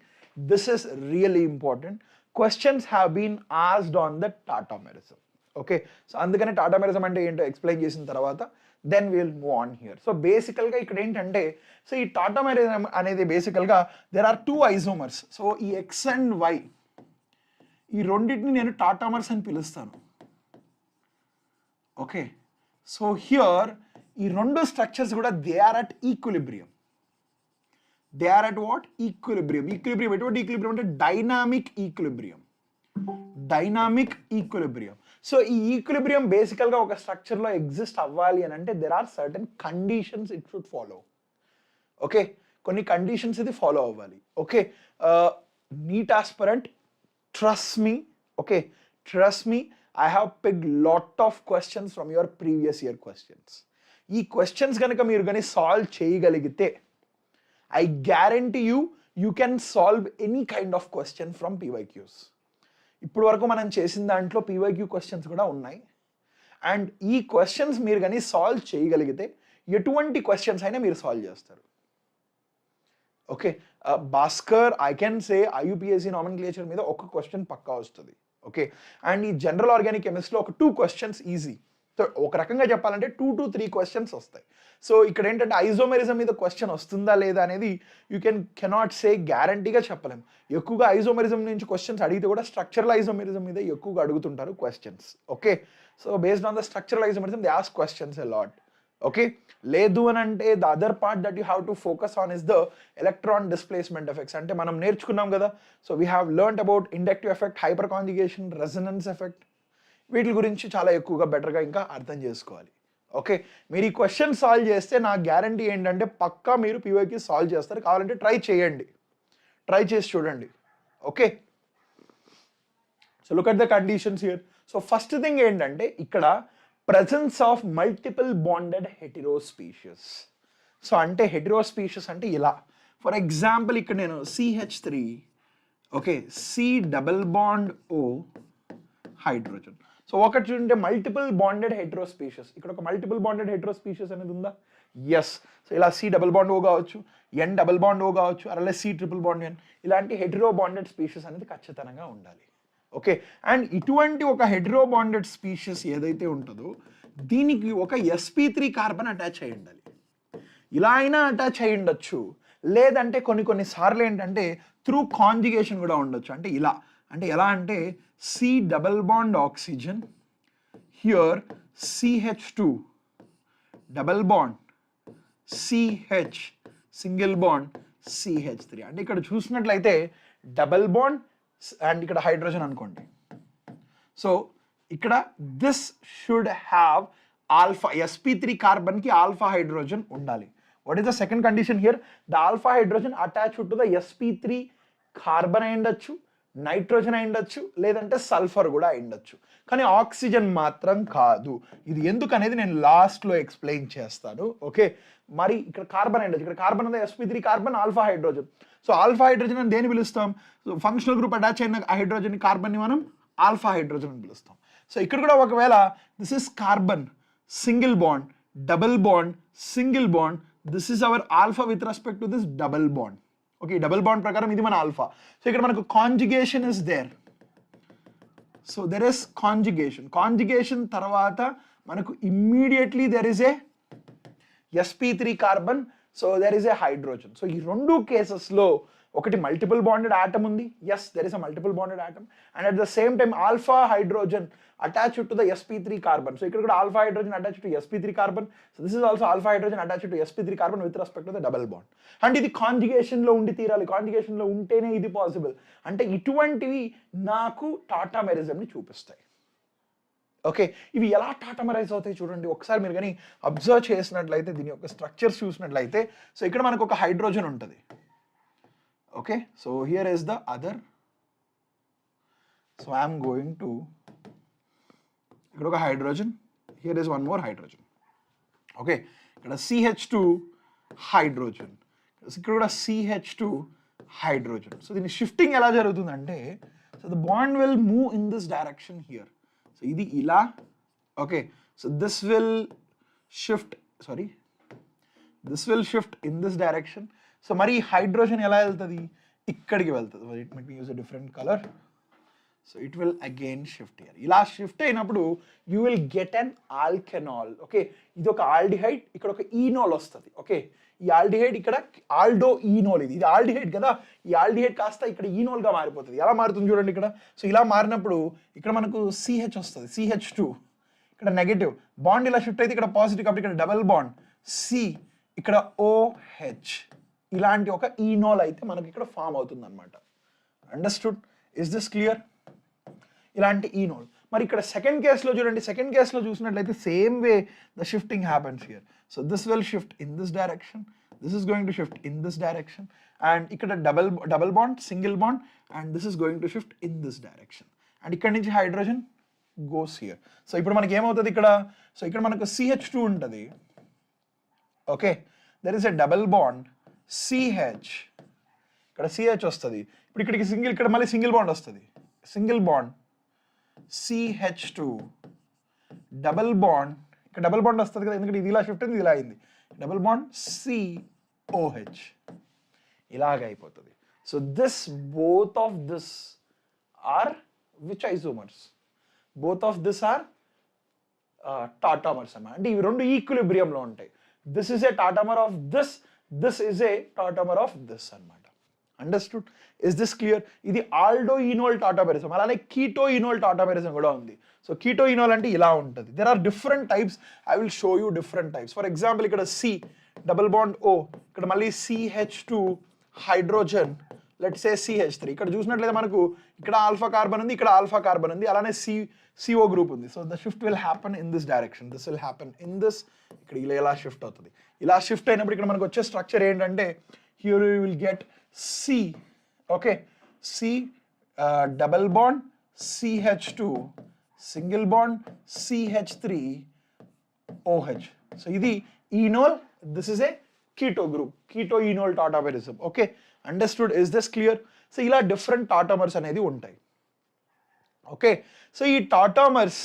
This is really important. Questions have been asked on the tautomerism. Okay, so అందుకనే tautomerism అంటే ఏంటో explain చేసిన తర్వాత then we will move on here. So basically గా ఇక్కడ ఏంటంటే, so ఈ tautomerism అనేది basically గా there are two isomers. So ఈ X and Y, ఈ రెండింటిని నేను tautomers అని పిలుస్తాను. ఓకే, సో హియర్ ఈ రెండు స్ట్రక్చర్స్ కూడా they are at equilibrium. They are at what? Equilibrium. Equilibrium ఎటువంటి ఈక్విలిబ్రియం అంటే dynamic equilibrium. Dynamic equilibrium. So ఈ ఈక్విలిబ్రియం బేసికల్గా ఒక స్ట్రక్చర్లో ఎగ్జిస్ట్ అవ్వాలి అని అంటే there are certain conditions it should follow. Okay, కొన్ని కండిషన్స్ ఇది ఫాలో అవ్వాలి. Okay, NEET aspirant, trust me. Okay, trust me, I have picked lot of questions from your previous year questions. ఈ క్వశ్చన్స్ కనుక మీరు కానీ సాల్వ్ చేయగలిగితే I guarantee you can solve any kind of question from PYQs. ఇప్పుడు వరకు మనం చేసిన దాంట్లో పీవైక్యూ క్వశ్చన్స్ కూడా ఉన్నాయి. అండ్ ఈ క్వశ్చన్స్ మీరు కానీ సాల్వ్ చేయగలిగితే ఎటువంటి క్వశ్చన్స్ అయినా మీరు సాల్వ్ చేస్తారు. Okay, Bhaskar I can say ఐయుపిఎస్సి nomenclature మీద ఒక క్వశ్చన్ పక్కా వస్తుంది. ఓకే, అండ్ ఈ జనరల్ ఆర్గానిక్ కెమిస్ట్రీలో ఒక 2 క్వశ్చన్స్ ఈజీ. సో ఒక రకంగా చెప్పాలంటే 2 to 3 క్వశ్చన్స్ వస్తాయి. సో ఇక్కడ ఏంటంటే ఐజోమెరిజం మీద క్వశ్చన్ వస్తుందా లేదా అనేది యూ కెనాట్ సే, గ్యారంటీగా చెప్పలేం. ఎక్కువగా ఐజోమెరిజం నుంచి క్వశ్చన్స్ అడిగితే కూడా స్ట్రక్చరల్ ఐజోమెరిజం మీద ఎక్కువగా అడుగుతుంటారు questions. Okay, so based on the structural isomerism they ask questions a lot. Okay, లేదు అని అంటే the other part that you have to focus on is the electron displacement effects. అంటే మనం నేర్చుకున్నాం కదా, so we have learned about inductive effect, hyperconjugation, resonance effect. వీటి గురించి చాలా ఎక్కువగా బెటర్గా ఇంకా అర్థం చేసుకోవాలి. ఓకే, మీరు ఈ క్వశ్చన్ సాల్వ్ చేస్తే నా గ్యారంటీ ఏంటంటే పక్కా మీరు పీవైకి సాల్వ్ చేస్తారు. కావాలంటే ట్రై చేయండి, ట్రై చేసి చూడండి. Okay, so look at the conditions here. So first thing ఏంటంటే ఇక్కడ presence of multiple bonded heterospecies. So అంటే హెటెరోస్పీషియస్ అంటే ఇలా, ఫర్ ఎగ్జాంపుల్ ఇక్కడ నేను CH3, okay, C double bond O hydrogen. So ఒకటి చూడండి మల్టిపుల్ బాండెడ్ హెటెరోస్పీషియస్, ఇక్కడ ఒక మల్టిపుల్ బాండెడ్ హెటెరోస్పీషియస్ అనేది ఉందా? ఎస్. సో ఇలా C డబుల్ బాండ్ O కావచ్చు, N డబుల్ బాండ్ O కావచ్చు, అలాగే C ట్రిపుల్ బాండ్ N, ఇలాంటి హెటెరో బాండెడ్ స్పీషియస్ అనేది ఖచ్చితంగా ఉండాలి. ఓకే, అండ్ ఇటువంటి ఒక హెటెరో బాండెడ్ స్పీషియస్ ఏదైతే ఉంటుందో దీనికి ఒక sp3 కార్బన్ అటాచ్ అయి ఉండాలి. ఇలా అయినా అటాచ్ అయి ఉండొచ్చు, లేదంటే కొన్ని సార్లు ఏంటంటే త్రూ కాంజుగేషన్ కూడా ఉండొచ్చు. అంటే ఇలా, అంటే ఎలా అంటే C double bond oxygen, here CH2 double bond CH single bond CH3. అంటే ఇక్కడ చూసినట్లయితే డబల్ బాండ్ అండ్ ఇక్కడ హైడ్రోజన్ అనుకోండి. సో ఇక్కడ this should have alpha, sp3 carbon కి ఆల్ఫా హైడ్రోజన్ ఉండాలి. What is the second condition here? The alpha hydrogen attached to the sp3 carbon అయి ఉండొచ్చు, నైట్రోజన్ అయి ఉండొచ్చు, లేదంటే సల్ఫర్ కూడా అయి ఉండొచ్చు, కానీ ఆక్సిజన్ మాత్రం కాదు. ఇది ఎందుకు అనేది నేను లాస్ట్లో ఎక్స్ప్లెయిన్ చేస్తాను. ఓకే, మరి ఇక్కడ కార్బన్ అయి ఉండొచ్చు, ఇక్కడ కార్బన్ ఉంది, sp3 carbon, alpha hydrogen. So alpha hydrogen అని దేని పిలుస్తాం? సో ఫంక్షనల్ గ్రూప్ అటాచ్ అయిన హైడ్రోజన్ కార్బన్ని మనం ఆల్ఫా హైడ్రోజన్ అని పిలుస్తాం. సో ఇక్కడ కూడా ఒకవేళ this is carbon single bond, double bond, single bond, this is our alpha with respect to this double bond. Okay, double bond ప్రకారం ఇది మన ఆల్ఫా. సో ఇక్కడ మనకు conjugation is there. So there is conjugation తర్వాత మనకు immediately there is A sp3 carbon, so there is a hydrogen. So ఈ రెండు కేసెస్లో ఒకటి మల్టిపుల్ బాండెడ్ ఆటమ్ ఉంది, yes there is a multiple bonded atom, and at the same time alpha hydrogen attached to the sp3 carbon. So ఇక్కడ కూడా alpha hydrogen attached to sp3 carbon. So this is also alpha hydrogen attached to sp3 carbon with respect to the double bond. అంటే ఇది కాంజుగేషన్లో ఉండి తీరాలి, కాంజుగేషన్లో ఉంటేనే ఇది possible. అంటే ఇటువంటివి నాకు టాటామెరిజంని చూపిస్తాయి. ఓకే, ఇవి ఎలా టాటామరైజ్ అవుతాయి చూడండి ఒకసారి మీరు కానీ అబ్జర్వ్ చేసినట్లయితే, దీని యొక్క స్ట్రక్చర్స్ చూసినట్లయితే. సో ఇక్కడ మనకు ఒక హైడ్రోజన్ ఉంటుంది. Okay, so here is the other. So I'm going to, ఇక్కడ ఒక hydrogen, here is one more hydrogen. Okay, ఇక్కడ CH2 హైడ్రోజన్, ఇక్కడ కూడా CH2 హైడ్రోజన్. సో దీని షిఫ్టింగ్ ఎలా జరుగుతుందంటే, so the bond will move in this direction here. So ఇది ఇలా. Okay, so this will shift in this direction. So మరి hydrogen ఎలా వెళ్తుంది? ఇక్కడికి వెళ్తుంది. It might be use a different colour. So it will again shift here. ఇలా shift అయినప్పుడు you will get an alkenol. Okay, ఇది ఒక ఆల్డిహైడ్, ఇక్కడ ఒక ఈనోల్ వస్తుంది. ఓకే, ఈ ఆల్డిహైడ్ ఇక్కడ ఆల్డో ఈనోల్, ఇది ఆల్డిహైడ్ కదా, ఈ ఆల్డిహైడ్ కాస్త ఇక్కడ ఈనోల్గా మారిపోతుంది. ఎలా మారుతుంది చూడండి ఇక్కడ. సో ఇలా మారినప్పుడు ఇక్కడ మనకు CH వస్తుంది, CH2 ఇక్కడ నెగటివ్ బాండ్, ఇలా షిఫ్ట్ అయితే ఇక్కడ పాజిటివ్ కాబట్టి ఇక్కడ డబల్ బాండ్ C, ఇక్కడ OH, ఇలాంటి ఒక ఈనోల్ అయితే మనకి ఇక్కడ ఫామ్ అవుతుంది అనమాట. అండర్స్టూడ్? Is this clear? ఇలాంటి ఈనోల్. మరి ఇక్కడ సెకండ్ కేసులో చూడండి, సెకండ్ కేసులో చూసినట్లయితే same way the shifting happens here. So this will shift in this direction, this is going to shift in this direction, and ఇక్కడ double bond, single bond, and this is going to shift in this direction, and ఇక్కడ నుంచి hydrogen goes here. So ఇప్పుడు మనకి ఏమవుతుంది ఇక్కడ? So ఇక్కడ మనకు CH2 ఉంటుంది. Okay, there is a double bond CH, ఇక్కడ CH వస్తుంది. ఇప్పుడు ఇక్కడికి సింగిల్, ఇక్కడ మళ్ళీ సింగిల్ బాండ్ వస్తుంది. Single bond CH2 double bond, ఇక్కడ డబుల్ బాండ్ వస్తుంది కదా ఎందుకంటే ఇది ఇలా షిఫ్ట్ అయింది, ఇది ఇలా అయింది, డబుల్ బాండ్ COH ఇలాగ అయిపోతుంది. So this both of this are which isomers? Both of this are tautomers అన్నమాట. అంటే ఇవి రెండు ఈక్విలిబ్రియంలో ఉంటాయి. This is a tautomer of this, this is a tautomer of this అన్నమాట. అండర్స్టూడ్? Is this clear? ఇది ఆల్డో ఈనోల్ టాటామెరిజం, అలానే keto enol టాటామెరిజం కూడా ఉంది. సో కీటో ఈనోల్ అంటే ఇలా ఉంటుంది. There are different types, I will show you different types. For example ఇక్కడ C double bond O, ఇక్కడ మళ్ళీ CH2 hydrogen, let's say CH3. ఇక్కడ చూసినట్లయితే మనకు ఇక్కడ ఆల్ఫా కార్బన్ ఉంది, ఇక్కడ ఆల్ఫా కార్బన్ ఉంది, అలానే CO గ్రూప్ ఉంది. So the shift will happen in this direction, this will happen in this, ఇక్కడ ఇలా షిఫ్ట్ అవుతుంది. ఇలా షిఫ్ట్ అయినప్పుడు ఇక్కడ మనకు వచ్చే స్ట్రక్చర్ ఏంటంటే here you will get C, okay, C double bond CH2 single bond CH3 OH. So ఇది enol, this is a keto group, keto enol tautomerism. Okay, understood? Is this clear? So ఇలా different tautomers అనేది ఉంటాయి. Okay, so ఈ tautomers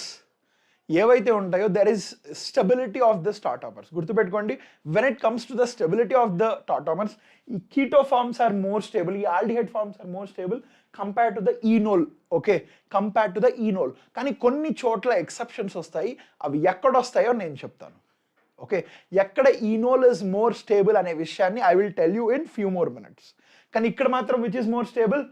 ఏవైతే ఉంటాయో there is stability of this tautomers. గుర్తుపెట్టుకోండి, when it comes to the stability of the tautomers, ఈ keto forms are more stable, ఈ aldehyde forms are more stable compare to the enol. Okay, compare to the enol. కానీ కొన్ని చోట్ల exceptions వస్తాయి, అవి ఎక్కడ వస్తాయో నేను చెప్తాను. ఓకే, ఎక్కడ ఈనోల్ ఇస్ మోర్ స్టేబుల్ అనే విషయాన్ని I will tell you in few more minutes. కానీ ఇక్కడ మాత్రం which is more stable?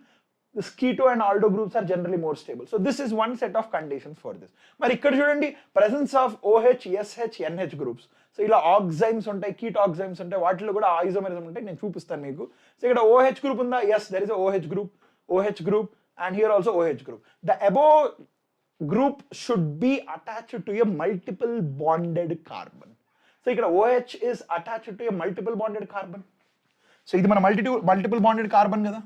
This keto and aldo groups are generally more stable. So this is one set of conditions for this. మరి ఇక్కడ చూడండి, presence of OH, SH, NH groups. So ఇలా ఆక్సైమ్స్ ఉంటాయి, keto ఆక్సైమ్స్ ఉంటాయి, వాటిలో కూడా ఐసోమెరిజం ఉంటాయి. నేను చూపిస్తాను మీకు. సో ఇక్కడ OH గ్రూప్ ఉందా? Yes, there is OH group and here also OH group. The above group should be attached to a multiple bonded carbon. So ఇక్కడ OH is attached to a multiple bonded carbon. So ఇది మన multiple bonded carbon కదా.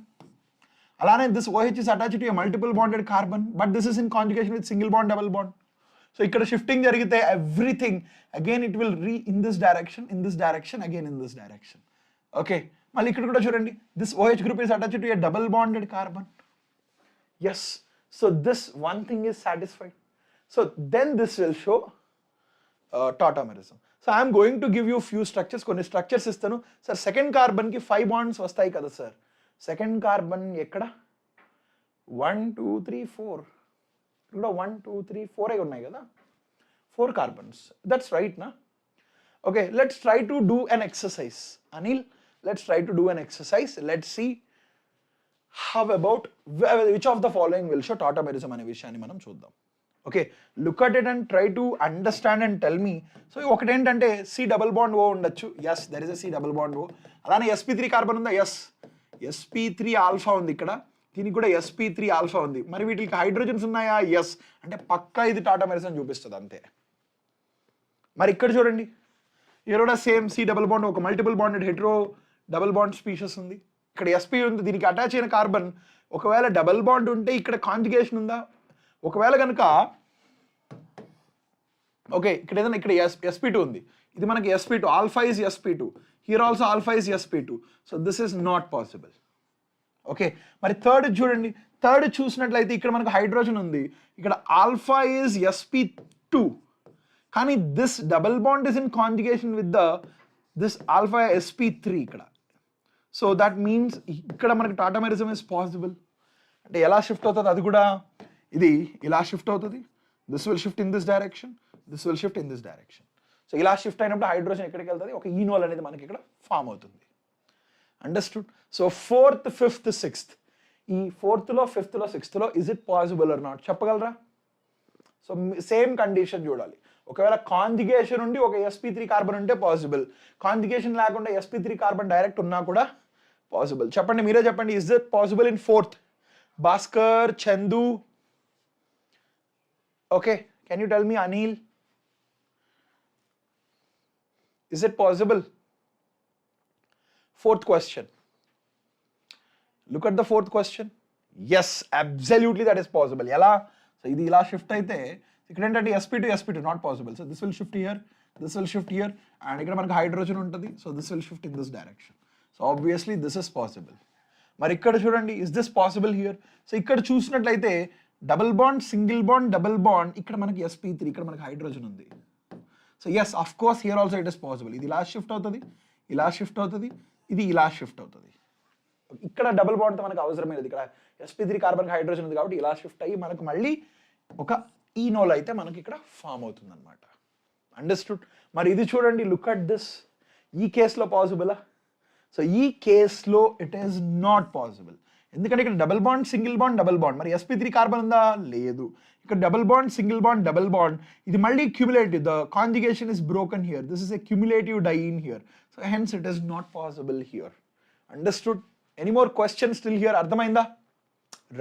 అలానే this OH is attached to a multiple bonded carbon, but this is in conjugation with single bond, double bond. So ఇక్కడ shifting జరిగితే everything again it will in this direction, again in this direction. Okay, మళ్ళీ ఇక్కడ కూడా చూడండి, this OH group is attached to a double bonded carbon. Yes, so this one thing is satisfied. So then this will show tautomerism. So I am going to give you few structures. కొన్ని structures ఇస్తాను. Sir second carbon కి 5 bonds వస్తాయి కదా sir. Second carbon ఎక్కడ? 1 2 3 4, ఇక్కడ 1 2 3 4 ఉన్నాయి కదా, 4 carbons. That's right నా? Okay, let's try to do an exercise. Anil, let's try to do an exercise. Let's see how about which of the following will show tautomerism అనే విషయాన్ని మనం చూద్దాం. Okay, look at it and try to understand and tell me. So ఒకటి ఏంటంటే C double bond O ఉండొచ్చు. Yes, there is a C double bond O. అలానే sp3 carbon ఉందా? Yes, sp3 alpha ఉంది ఇక్కడ, దీనికి కూడా sp3 ఆల్ఫా ఉంది. మరి వీటికి హైడ్రోజన్స్ ఉన్నాయా? ఎస్, అంటే పక్కా ఇది టాటామెరిజం చూపిస్తుంది అంతే. మరి ఇక్కడ చూడండి, ఇక్కడ కూడా సేమ్ C డబుల్ బాండ్, ఒక multiple bonded Hetero double bond species ఉంది. ఇక్కడ sp ఉంది, దీనికి అటాచ్ అయిన కార్బన్ ఒకవేళ డబుల్ బాండ్ ఉంటే ఇక్కడ కాంజుగేషన్ ఉందా? ఒకవేళ కనుక ఓకే, ఇక్కడ ఏదైనా ఇక్కడ sp2 ఉంది, ఇది మనకి sp2, alpha is sp2, here also alpha is sp2. So this is not possible. Okay, మరి థర్డ్ చూడండి, థర్డ్ చూసినట్లయితే ఇక్కడ మనకు హైడ్రోజన్ ఉంది, ఇక్కడ ఆల్ఫా ఇస్ sp2, కానీ this double bond is in conjugation with this alpha sp3 ఇక్కడ. So that means ఇక్కడ మనకి టాటామెరిజం ఇస్ పాసిబుల్. అంటే ఎలా షిఫ్ట్ అవుతుంది? అది కూడా ఇది ఇలా షిఫ్ట్ అవుతుంది. This will shift in this direction, this will shift in this direction. So ఇలా షిఫ్ట్ అయినప్పుడు హైడ్రోజన్ ఎక్కడికి వెళ్తుంది? ఒక ఈనోల్ అనేది మనకి ఇక్కడ ఫామ్ అవుతుంది. Understood? So 4th, 5th, 6th, ఈ 4thలో 5thలో 6thలో is it possible or not చెప్పగలరా? సో సేమ్ కండిషన్ చూడాలి. ఒకవేళ కాంజుగేషన్ ఉండి ఒక sp3 కార్బన్ ఉంటే పాసిబుల్, కాంజుగేషన్ లేకుండా sp3 కార్బన్ డైరెక్ట్ ఉన్నా కూడా పాసిబుల్. చెప్పండి, మీరే చెప్పండి, is it possible in 4th? Bhaskar, Chandu, okay, can you tell me? Anil, is it possible? 4th question. Look at the 4th question. Yes, absolutely that is possible. ఎలా? So ఇది ఇలా shift అయితే ఇక్కడ ఏంటంటే sp2 not possible. So this will shift here, this will shift here, and ఇక్కడ మనకు hydrogen ఉంటుంది. So this will shift in this direction. So obviously this is possible. మరి ఇక్కడ చూడండి, is this possible here? So ఇక్కడ చూసినట్లయితే double bond, single bond, double bond, ఇక్కడ మనకి sp3, ఇక్కడ మనకి హైడ్రోజన్ ఉంది. So yes, of course here also it is possible. ఇది ఇలా షిఫ్ట్ అవుతుంది, ఇలా షిఫ్ట్ అవుతుంది, ఇది ఇలా షిఫ్ట్ అవుతుంది. ఇక్కడ డబుల్ బాండ్తో మనకు అవసరమైనది, ఇక్కడ sp3 కార్బన్ హైడ్రోజన్ ఉంది కాబట్టి ఇలా షిఫ్ట్ అయ్యి మనకు మళ్ళీ ఒక ఈనోల్ అయితే మనకి ఇక్కడ ఫామ్ అవుతుంది అనమాట. అండర్స్టూడ్? మరి ఇది చూడండి, లుక్ అట్ దిస్. ఈ కేసులో పాసిబులా? సో ఈ కేసులో ఇట్ ఈస్ నాట్ పాసిబుల్. ఎందుకంటే ఇక్కడ double bond, single bond, double bond. మరి sp3 కార్బన్ ఉందా? లేదు. ఇక్కడ double bond, single bond, double bond, ఇది మళ్ళీ cumulative. The conjugation is broken here. This is a cumulative diene here. So hence it is not possible here. Understood? Any more question still here? అర్థమైందా?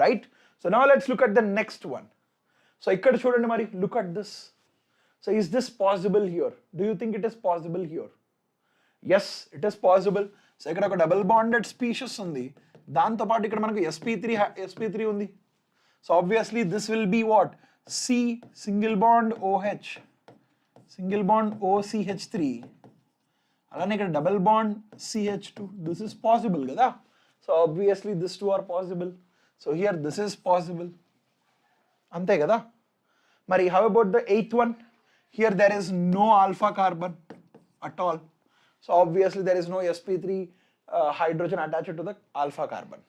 Right. So now let's look at the next one. So ఇక్కడ చూడండి మరి, look at this. So is this possible here? Do you think it is possible here? Yes, it is possible. So ఇక్కడ ఒక double bonded spacious ఉంది, దాంతోపాటు ఇక్కడ మనకు sp3 ఉంది. So obviously this will be what? C single bond OH, single bond OCH3, అలానే ఇక్కడ double bond CH2. This is possible కదా? So obviously this two are possible. So here this is possible. అంతే కదా? మరి how about the eighth one? Here there is no alpha carbon at all. So obviously there is no sp3 hydrogen attached to the alpha carbon.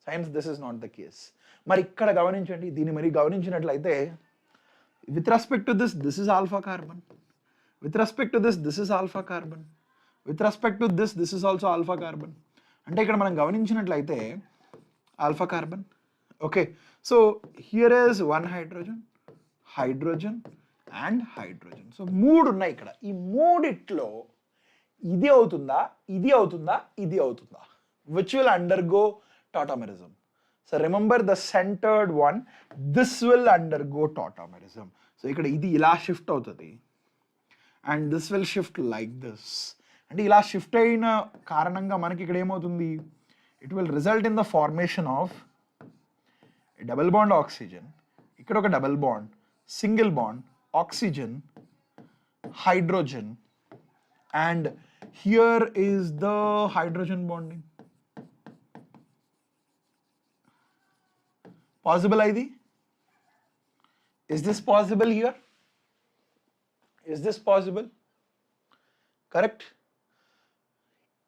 So hence this is not the case. మరి ఇక్కడ గమనించండి, దీన్ని మరి గమనించినట్లయితే with respect to this, this is alpha carbon. With respect to this, this is alpha carbon. With respect to this, this is also alpha carbon. అంటే ఇక్కడ మనం గమనించినట్లయితే alpha carbon. Okay, so here is one hydrogen, hydrogen and hydrogen. So మూడు ఉన్నాయి ఇక్కడ. ఈ మూడిట్లో ఇది అవుతుందా, ఇది అవుతుందా, ఇది అవుతుందా? Which will undergo tautomerism? So remember the centred one, this will undergo tautomerism. So ఇక్కడ ఇది ఇలా షిఫ్ట్ అవుతుంది and this will shift like this. అంటే ఇలా షిఫ్ట్ అయిన కారణంగా మనకి ఇక్కడ ఏమవుతుంది? It will result in the formation of double bond oxygen, ఇక్కడ ఒక double bond, single bond, oxygen, hydrogen, and here is the hydrogen bonding. Possible ID? Is this possible here? Is this possible? Correct?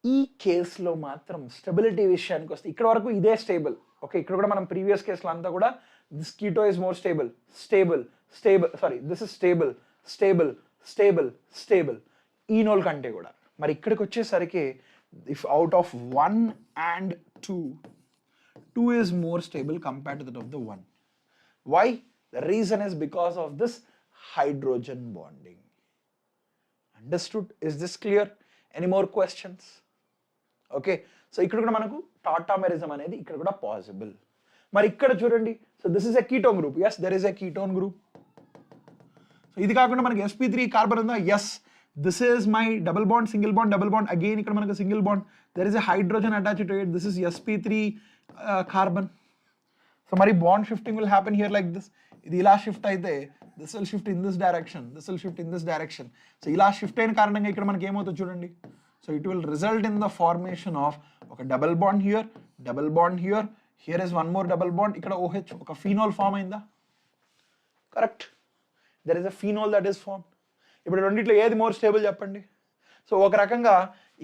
ఈ కేసులో మాత్రం stability విషయానికి వస్తే ఇక్కడ వరకు ఇదే స్టేబుల్. ఓకే, ఇక్కడ కూడా మనం ప్రీవియస్ కేసులో అంతా కూడా this keto is more stable, stable, stable, sorry this is stable, stable, stable, stable, enol కంటే కూడా. మరి ఇక్కడికి వచ్చేసరికి if out of 1 and 2 is more stable compared to that of the 1. Why? The reason is because of this hydrogen bonding. Understood? Is this clear? Any more questions? Okay, so ఇక్కడ కూడా మనకు tautomerism అనేది ఇక్కడ కూడా possible. మరి ఇక్కడ చూడండి, so this is a ketone group. Yes, there is a ketone group. So ఇది కాకుండా మనకి sp3 కార్బన్ ఉందా? Yes, this is my double bond, single bond, double bond. Again ఇక్కడ మనకు single bond, there is a hydrogen attached to it. This is sp3 carbon. So మరి bond shifting will happen here like this. ఇది ఇలా shift అయితే this will shift in this direction, this will shift in this direction. So ఇలా shift అయిన కారణంగా ఇక్కడ మనకి ఏమవుతుంది చూడండి. So it will result in the formation of ఒక double bond here, double bond here, here is one more double bond, ఇక్కడ OH, ఒక phenol ఫామ్ అయిందా? Correct, there is a phenol that is formed. ఇప్పుడు రెండిట్లో ఏది more stable చెప్పండి? So ఒక రకంగా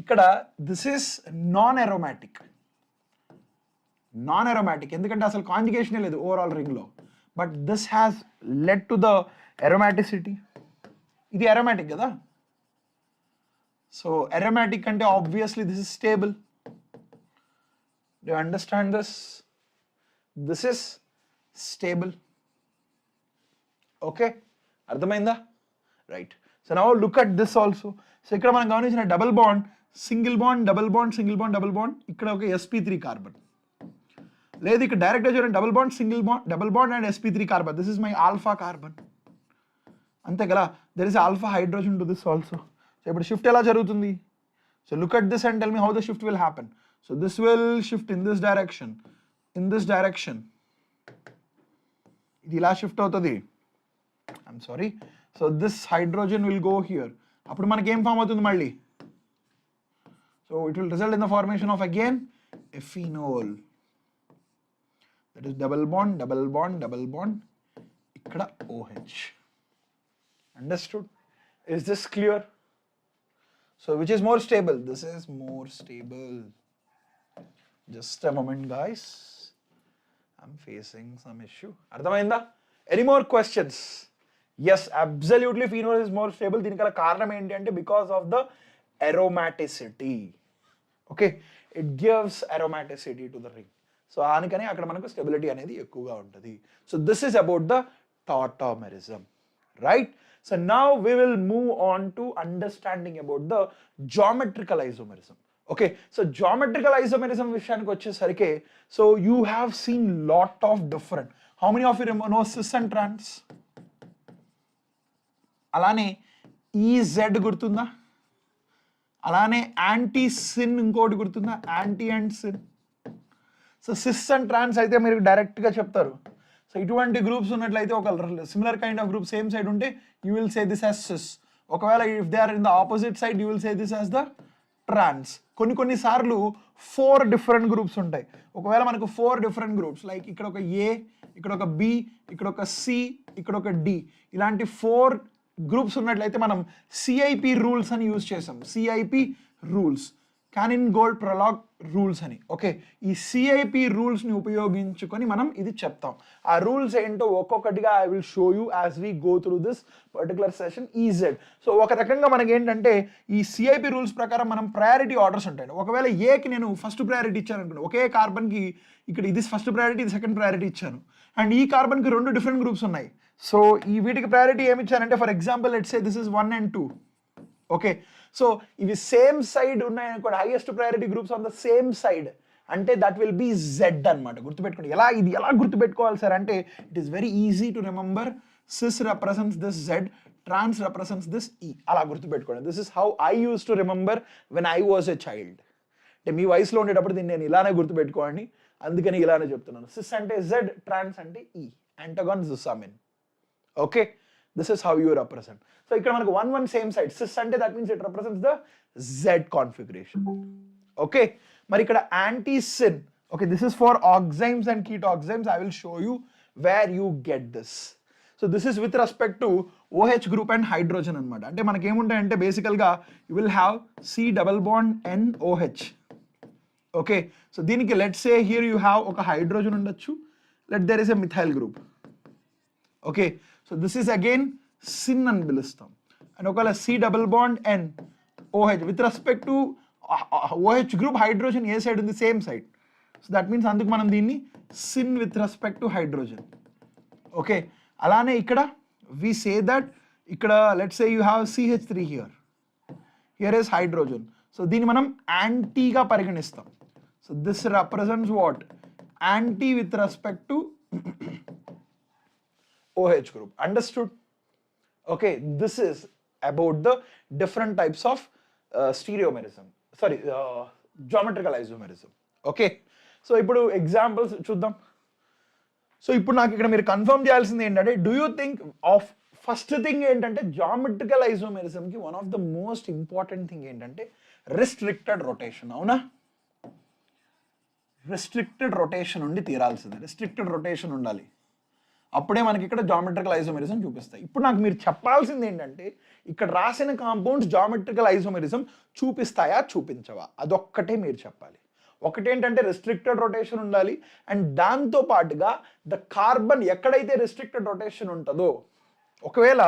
ఇక్కడ దిస్ ఇస్ నాన్ అరోమాటిక్, ఎందుకంటే అసలు కాంజుగేషనే లేదు ఓవరాల్ రింగ్లో. But this has led to the aromaticity. ఇది అరోమాటిక్ కదా? సో అరోమాటిక్ అంటే obviously this is stable. Do you understand this? This is stable. Okay, అర్థమైందా? Right. So now look at this also. So ఇక్కడ మనం గమనించిన double bond, single bond, double bond, single bond, double bond, ఇక్కడ ఒక sp3 carbon. లేదు, ఇక్కడ డైరెక్ట్గా చూడండి, double bond, single bond, double bond and sp3 carbon. This is my alpha carbon. అంతే కదా? There is alpha hydrogen to this also. So ఇప్పుడు shift ఎలా జరుగుతుంది? So look at this and tell me how the shift will happen. So this will shift in this direction, in this direction. ఇది ఇలా shift అవుతుంది. I'm sorry. So this hydrogen will go here. అప్పుడు మనకి ఏం form అవుతుంది మళ్ళీ? So it will result in the formation of again a phenol. That is double bond, double bond, double bond. Ikkada OH. Understood? Is this clear? So which is more stable? This is more stable. Just a moment, guys. I'm facing some issue. Ardhamainda? Any more questions? Yes, absolutely phenol is more stable. Dinikala karanam enti ante because of the aromaticity. Okay, it gives aromaticity to the ring. So aanikane akkada manaku stability anedi ekkuva untadi. So this is about the tautomerism, right? So now we will move on to understanding about the geometrical isomerism. Okay, so geometrical isomerism విషయానికి వచ్చేసరికి, so you have seen lot of different. How many of you know cis and trans? అలానే EZ గుర్తుందా? అలానే anti syn ఇంకోటి గుర్తుందా? Anti and syn. So cis and trans అయితే మీరు డైరెక్ట్గా చెప్తారు. సో ఇటువంటి గ్రూప్స్ ఉన్నట్లయితే ఒక similar kind of group same side ఉంటే you will say this as cis. ఒకవేళ if they are in the opposite side you will say this as the trans. కొన్నిసార్లు 4 డిఫరెంట్ గ్రూప్స్ ఉంటాయి. ఒకవేళ మనకు 4 డిఫరెంట్ గ్రూప్స్ లైక్ ఇక్కడ ఒక ఏ, ఇక్కడ ఒక బి, ఇక్కడ ఒక సి, ఇక్కడ ఒక డి, ఇలాంటి 4 గ్రూప్స్ ఉన్నట్లయితే మనం సిఐపి రూల్స్ అని యూజ్ చేసాం. CIP rules, Cahn Ingold Prelog rules అని. ఓకే, ఈ సిఐపి రూల్స్ని ఉపయోగించుకొని మనం ఇది చెప్తాం. ఆ రూల్స్ ఏంటో ఒక్కొక్కటిగా I will show you as we go through this particular session E Z. So ఒక రకంగా మనకి ఏంటంటే ఈ సిఐపి రూల్స్ ప్రకారం మనం ప్రయారిటీ ఆర్డర్స్ ఉంటాయి. ఒకవేళ ఏకి నేను ఫస్ట్ ప్రయారిటీ ఇచ్చాను అనుకోండి, ఒకే కార్బన్కి ఇక్కడ ఇది ఫస్ట్ ప్రయారిటీ, ఇది సెకండ్ ప్రయారిటీ ఇచ్చాను, అండ్ ఈ కార్బన్కి 2 డిఫరెంట్ గ్రూప్స్ ఉన్నాయి. సో ఈ వీటికి ప్రయారిటీ ఏమి ఇచ్చానంటే, for example let's say this is 1 and 2. Okay, so ఇవి సేమ్ సైడ్ ఉన్నాయనుకోండి, highest priority groups on the same side అంటే దట్ విల్ బి జెడ్ అనమాట. గుర్తుపెట్టుకోండి. ఇది ఎలా గుర్తుపెట్టుకోవాలి సార్ అంటే, it is very easy to remember. Cis represents this Z, trans represents this ఈ. అలా గుర్తుపెట్టుకోండి. This is how I use to remember when I was a child. అంటే మీ వయసులో ఉండేటప్పుడు దీన్ని నేను ఇలానే గుర్తుపెట్టుకోండి, అందుకని ఇలానే చెప్తున్నాను. సిస్ అంటే జెడ్, ట్రాన్స్ అంటే E, entgegen zusammen. Okay, this is how you represent. So ఇక్కడ మనకు 1 1 same side. Cis అంటే that means it represents the Z configuration. Okay, మరి ఇక్కడ anti sin. Okay, this is for oximes and ketoximes. I will show you where you get this. So this is with respect to OH group and hydrogen అన్నమాట. అంటే మనకి ఏముంటాయంటే బేసికల్గా you will have C double bond N OH. Okay, so దీనికి let's say here you have ఒక hydrogen ఉండొచ్చు, let there is a methyl group. Okay, so this is again sin అని పిలుస్తాం. And ఒకవేళ C double bond N OH with respect to OH group hydrogen ఏ side ఉంది, same side. So that means అందుకు మనం దీన్ని sin with respect to hydrogen. Okay, అలానే ఇక్కడ we say that ఇక్కడ let's say you have CH3 here is hydrogen. So దీన్ని మనం యాంటీగా పరిగణిస్తాం. So this represents what? Anti with respect to OH group. Understood? Okay, this is about the different types of geometrical isomerism. Okay, so ఇప్పుడు examples చూద్దాం. So ఇప్పుడు నాకు ఇక్కడ మీరు confirm చేయాల్సింది ఏంటంటే, do you think of first thing ఏంటంటే geometrical ఐసోమెరిజంకి one of the most important thing ఏంటంటే రెస్ట్రిక్టెడ్ రొటేషన్. అవునా? రెస్ట్రిక్టెడ్ రొటేషన్ ఉండి తీరాల్సిందే. రెస్ట్రిక్టెడ్ రొటేషన్ ఉండాలి, అప్పుడే మనకి ఇక్కడ జామెట్రికల్ ఐసోమెరిజం చూపిస్తాయి. ఇప్పుడు నాకు మీరు చెప్పాల్సింది ఏంటంటే, ఇక్కడ రాసిన కాంపౌండ్స్ జామెట్రికల్ ఐసోమెరిజం చూపిస్తాయా చూపించవా, అదొక్కటే మీరు చెప్పాలి. ఒకటేంటంటే రెస్ట్రిక్టెడ్ రొటేషన్ ఉండాలి, అండ్ దాంతో పాటుగా ద కార్బన్ ఎక్కడైతే రెస్ట్రిక్టెడ్ రొటేషన్ ఉంటుందో, ఒకవేళ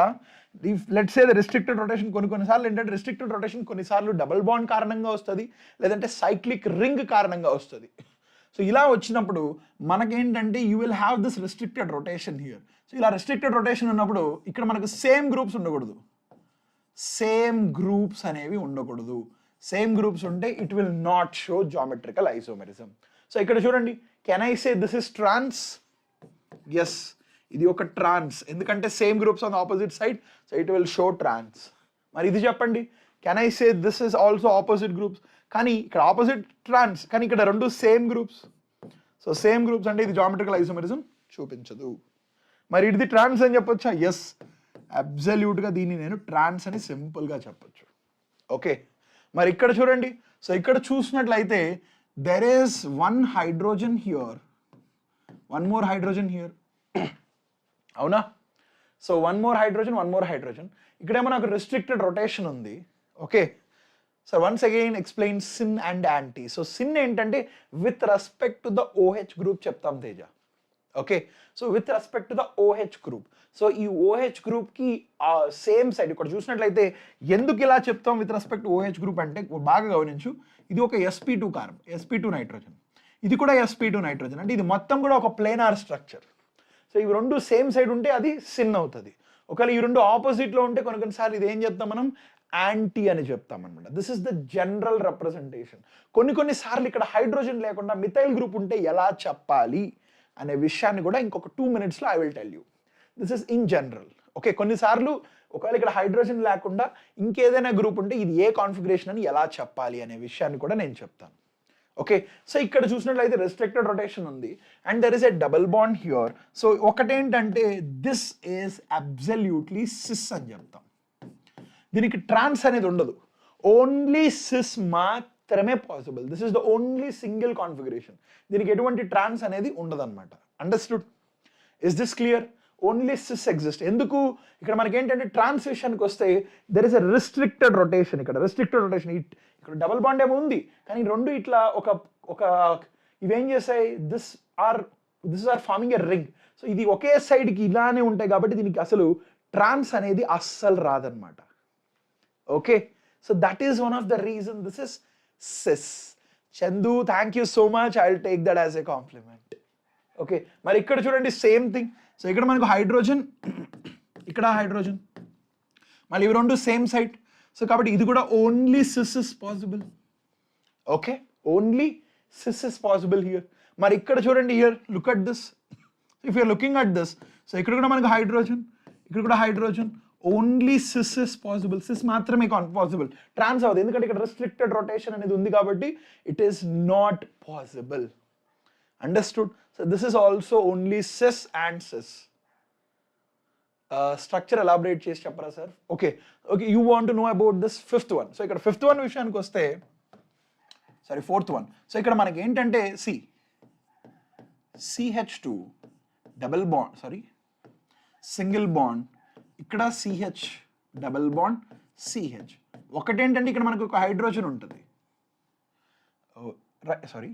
let's say the restricted rotation కొన్నిసార్లు ఏంటంటే రెస్ట్రిక్టెడ్ రొటేషన్ కొన్నిసార్లు డబుల్ బాండ్ కారణంగా వస్తుంది, లేదంటే సైక్లిక్ రింగ్ కారణంగా వస్తుంది. సో ఇలా వచ్చినప్పుడు మనకేంటంటే you will have this restricted rotation here. So ఇలా రెస్ట్రిక్టెడ్ రొటేషన్ ఉన్నప్పుడు ఇక్కడ మనకు సేమ్ గ్రూప్స్ ఉండకూడదు, సేమ్ గ్రూప్స్ అనేవి ఉండకూడదు. సేమ్ గ్రూప్స్ ఉంటే it will not show geometrical isomerism. So ఇక్కడ చూడండి, can I say this is trans? Yes, ఇది ఒక ట్రాన్స్, ఎందుకంటే same groups on opposite side, so it will show trans. మరి ఇది చెప్పండి, can I say this is also opposite groups? కానీ ఇక్కడ ఆపోజిట్ ట్రాన్స్, కానీ ఇక్కడ రెండు same groups. So same groups అంటే ఇది జామెట్రికల్ ఐసోమెరిజం చూపించదు. మరి ఇది ట్రాన్స్ అని చెప్పొచ్చా? ఎస్, అబ్సల్యూట్గా దీన్ని నేను ట్రాన్స్ అని సింపుల్గా చెప్పొచ్చు. ఓకే, మరి ఇక్కడ చూడండి, సో ఇక్కడ చూసినట్లయితే there is one hydrogen here, one more hydrogen here. అవునా? So one more hydrogen. ఇక్కడేమో నాకు restricted rotation ఉంది. Okay, so once again explain syn and anti. So syn ఏంటంటే with respect to the OH group చెప్తాం Teja. Okay, so with respect to the OH group. So ఈ OH గ్రూప్కి same side ఇక్కడ చూసినట్లయితే ఎందుకు ఇలా చెప్తాం with respect to OH group అంటే బాగా గమనించు, ఇది ఒక sp2 కార్బన్, sp2 నైట్రోజన్, ఇది కూడా sp2 నైట్రోజన్, అంటే ఇది మొత్తం కూడా ఒక ప్లేనార్ స్ట్రక్చర్. సో ఇవి రెండు సేమ్ సైడ్ ఉంటే అది సిన్ అవుతుంది. ఒకవేళ ఈ రెండు ఆపోజిట్లో ఉంటే కొన్నిసార్లు ఇది ఏం చెప్తాం మనం, యాంటీ అని చెప్తాం అనమాట. This is the general representation. కొన్నిసార్లు ఇక్కడ హైడ్రోజన్ లేకుండా మిథైల్ గ్రూప్ ఉంటే ఎలా చెప్పాలి అనే విషయాన్ని కూడా ఇంకొక 2 minutesలో I will tell you. This is in general. Okay, కొన్నిసార్లు ఒకవేళ ఇక్కడ హైడ్రోజన్ లేకుండా ఇంకేదైనా గ్రూప్ ఉంటే ఇది ఏ కాన్ఫిగరేషన్ అని ఎలా చెప్పాలి అనే విషయాన్ని కూడా నేను చెప్తాను. ఓకే, సో ఇక్కడ చూసినట్లయితే రెస్ట్రిక్టెడ్ రొటేషన్ ఉంది and there is a double bond here. So ఒకటేంటంటే దిస్ ఈస్ అబ్సల్యూట్లీ సిస్ అని చెప్తాం. దీనికి ట్రాన్స్ అనేది ఉండదు, ఓన్లీ సిస్ మాత్రమే possible. This is the only single configuration. దీనికి ఎటువంటి ట్రాన్స్ అనేది ఉండదు అనమాట. Understood? Is this clear? Only cis exist. ఎందుకు? ఇక్కడ మనకి ఏంటంటే ట్రాన్స్ విషయానికి వస్తే there is a restricted rotation. ఇక్కడ రిస్ట్రిక్టెడ్ రొటేషన్, ఇక్కడ డబుల్ బాండ్ ఏమో ఉంది కానీ రెండు ఇట్లా ఒక ఇవేం చేస్తాయి, this are forming a ring. So ఇది ఒకే సైడ్కి ఇలానే ఉంటాయి కాబట్టి దీనికి అసలు ట్రాన్స్ అనేది అస్సలు రాదనమాట. Okay, so that is one of the reason this is cis. Chandu, thank you so much, I will take that as a compliment. Okay, మరి ఇక్కడ చూడండి సేమ్ థింగ్. సో ఇక్కడ మనకు హైడ్రోజన్, ఇక్కడ హైడ్రోజన్, మళ్ళీ ఇవి రెండు సేమ్ సైడ్. సో కాబట్టి ఇది కూడా only cis is possible. Okay, only cis is possible here. మరి ఇక్కడ చూడండి, here look at this, if you're looking at this, so ఇక్కడ కూడా మనకు హైడ్రోజన్, ఇక్కడ కూడా hydrogen, only cis is possible. Cis మాత్రమే పాసిబుల్, ట్రాన్స్ అవ్వదు ఎందుకంటే ఇక్కడ రెస్ట్రిక్టెడ్ రొటేషన్ అనేది ఉంది కాబట్టి it is not possible. Understood? So this is also only cis and cis. Structure elaborate చేసి చెప్పరా sir? Okay, you want to know about this fifth one. So ఇక్కడ ఫిఫ్త్ వన్ విషయానికి వస్తే, సారీ ఫోర్త్ వన్. సో ఇక్కడ మనకి ఏంటంటే CH2 double bond, sorry single bond, ఇక్కడ CH double bond CH. ఒకటేంటంటే ఇక్కడ మనకు ఒక హైడ్రోజన్ ఉంటుంది, సారీ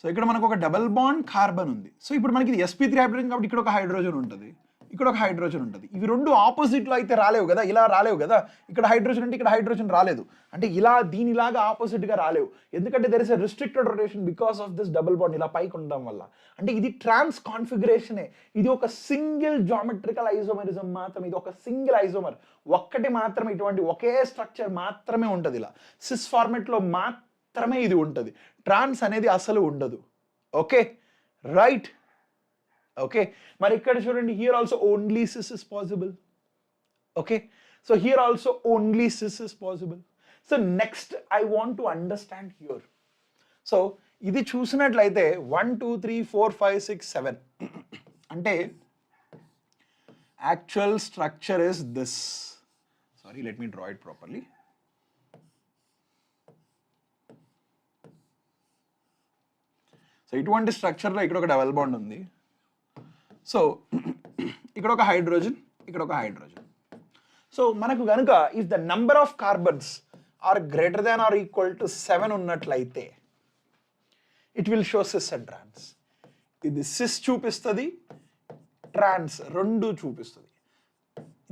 సో ఇక్కడ మనకు ఒక డబుల్ బాండ్ కార్బన్ ఉంది. సో ఇప్పుడు మనకి ఇది sp3 హైడ్రోజన్ కాబట్టి ఇక్కడ ఒక హైడ్రోజన్ ఉంటుంది, ఇక్కడ ఒక హైడ్రోజన్ ఉంటుంది. ఇవి రెండు ఆపోజిట్లో అయితే రాలేవు కదా, ఇలా రాలేవు కదా. ఇక్కడ హైడ్రోజన్ అంటే ఇక్కడ హైడ్రోజన్ రాలేదు, అంటే ఇలా దీనిలాగా ఆపోజిట్గా రాలేవు. ఎందుకంటే there is a restricted rotation because of this double bond ఇలా పైకి ఉండడం వల్ల. అంటే ఇది ట్రాన్స్ కాన్ఫిగరేషనే. ఇది ఒక సింగిల్ జామెట్రికల్ ఐసోమరిజం మాత్రమే, ఇది ఒక సింగిల్ ఐసోమర్, ఒక్కటి మాత్రమే, ఇటువంటి ఒకే స్ట్రక్చర్ మాత్రమే ఉంటుంది. ఇలా సిస్ ఫార్మెట్లో మాత్రమే ఇది ఉంటుంది, ట్రాన్స్ అనేది అసలు ఉండదు. Okay, right. ఓకే, మరి ఇక్కడ చూడండి, here also only cis is possible. Okay, so here also only cis is possible. So next I want to understand here. So ఇది చూసినట్లయితే 1 2 3 4 5 6 7 అంటే actual structure is this. Sorry, let me draw it properly. So ఇటువంటి స్ట్రక్చర్లో ఇక్కడ ఒక double bond ఉంది. So ఇక్కడ ఒక hydrogen, ఇక్కడ ఒక హైడ్రోజన్. సో మనకు కనుక if the number of carbons are greater than or equal to 7 ఉన్నట్లయితే it will show cis and trans. ఇది సిస్ చూపిస్తుంది, ట్రాన్స్ రెండు చూపిస్తుంది.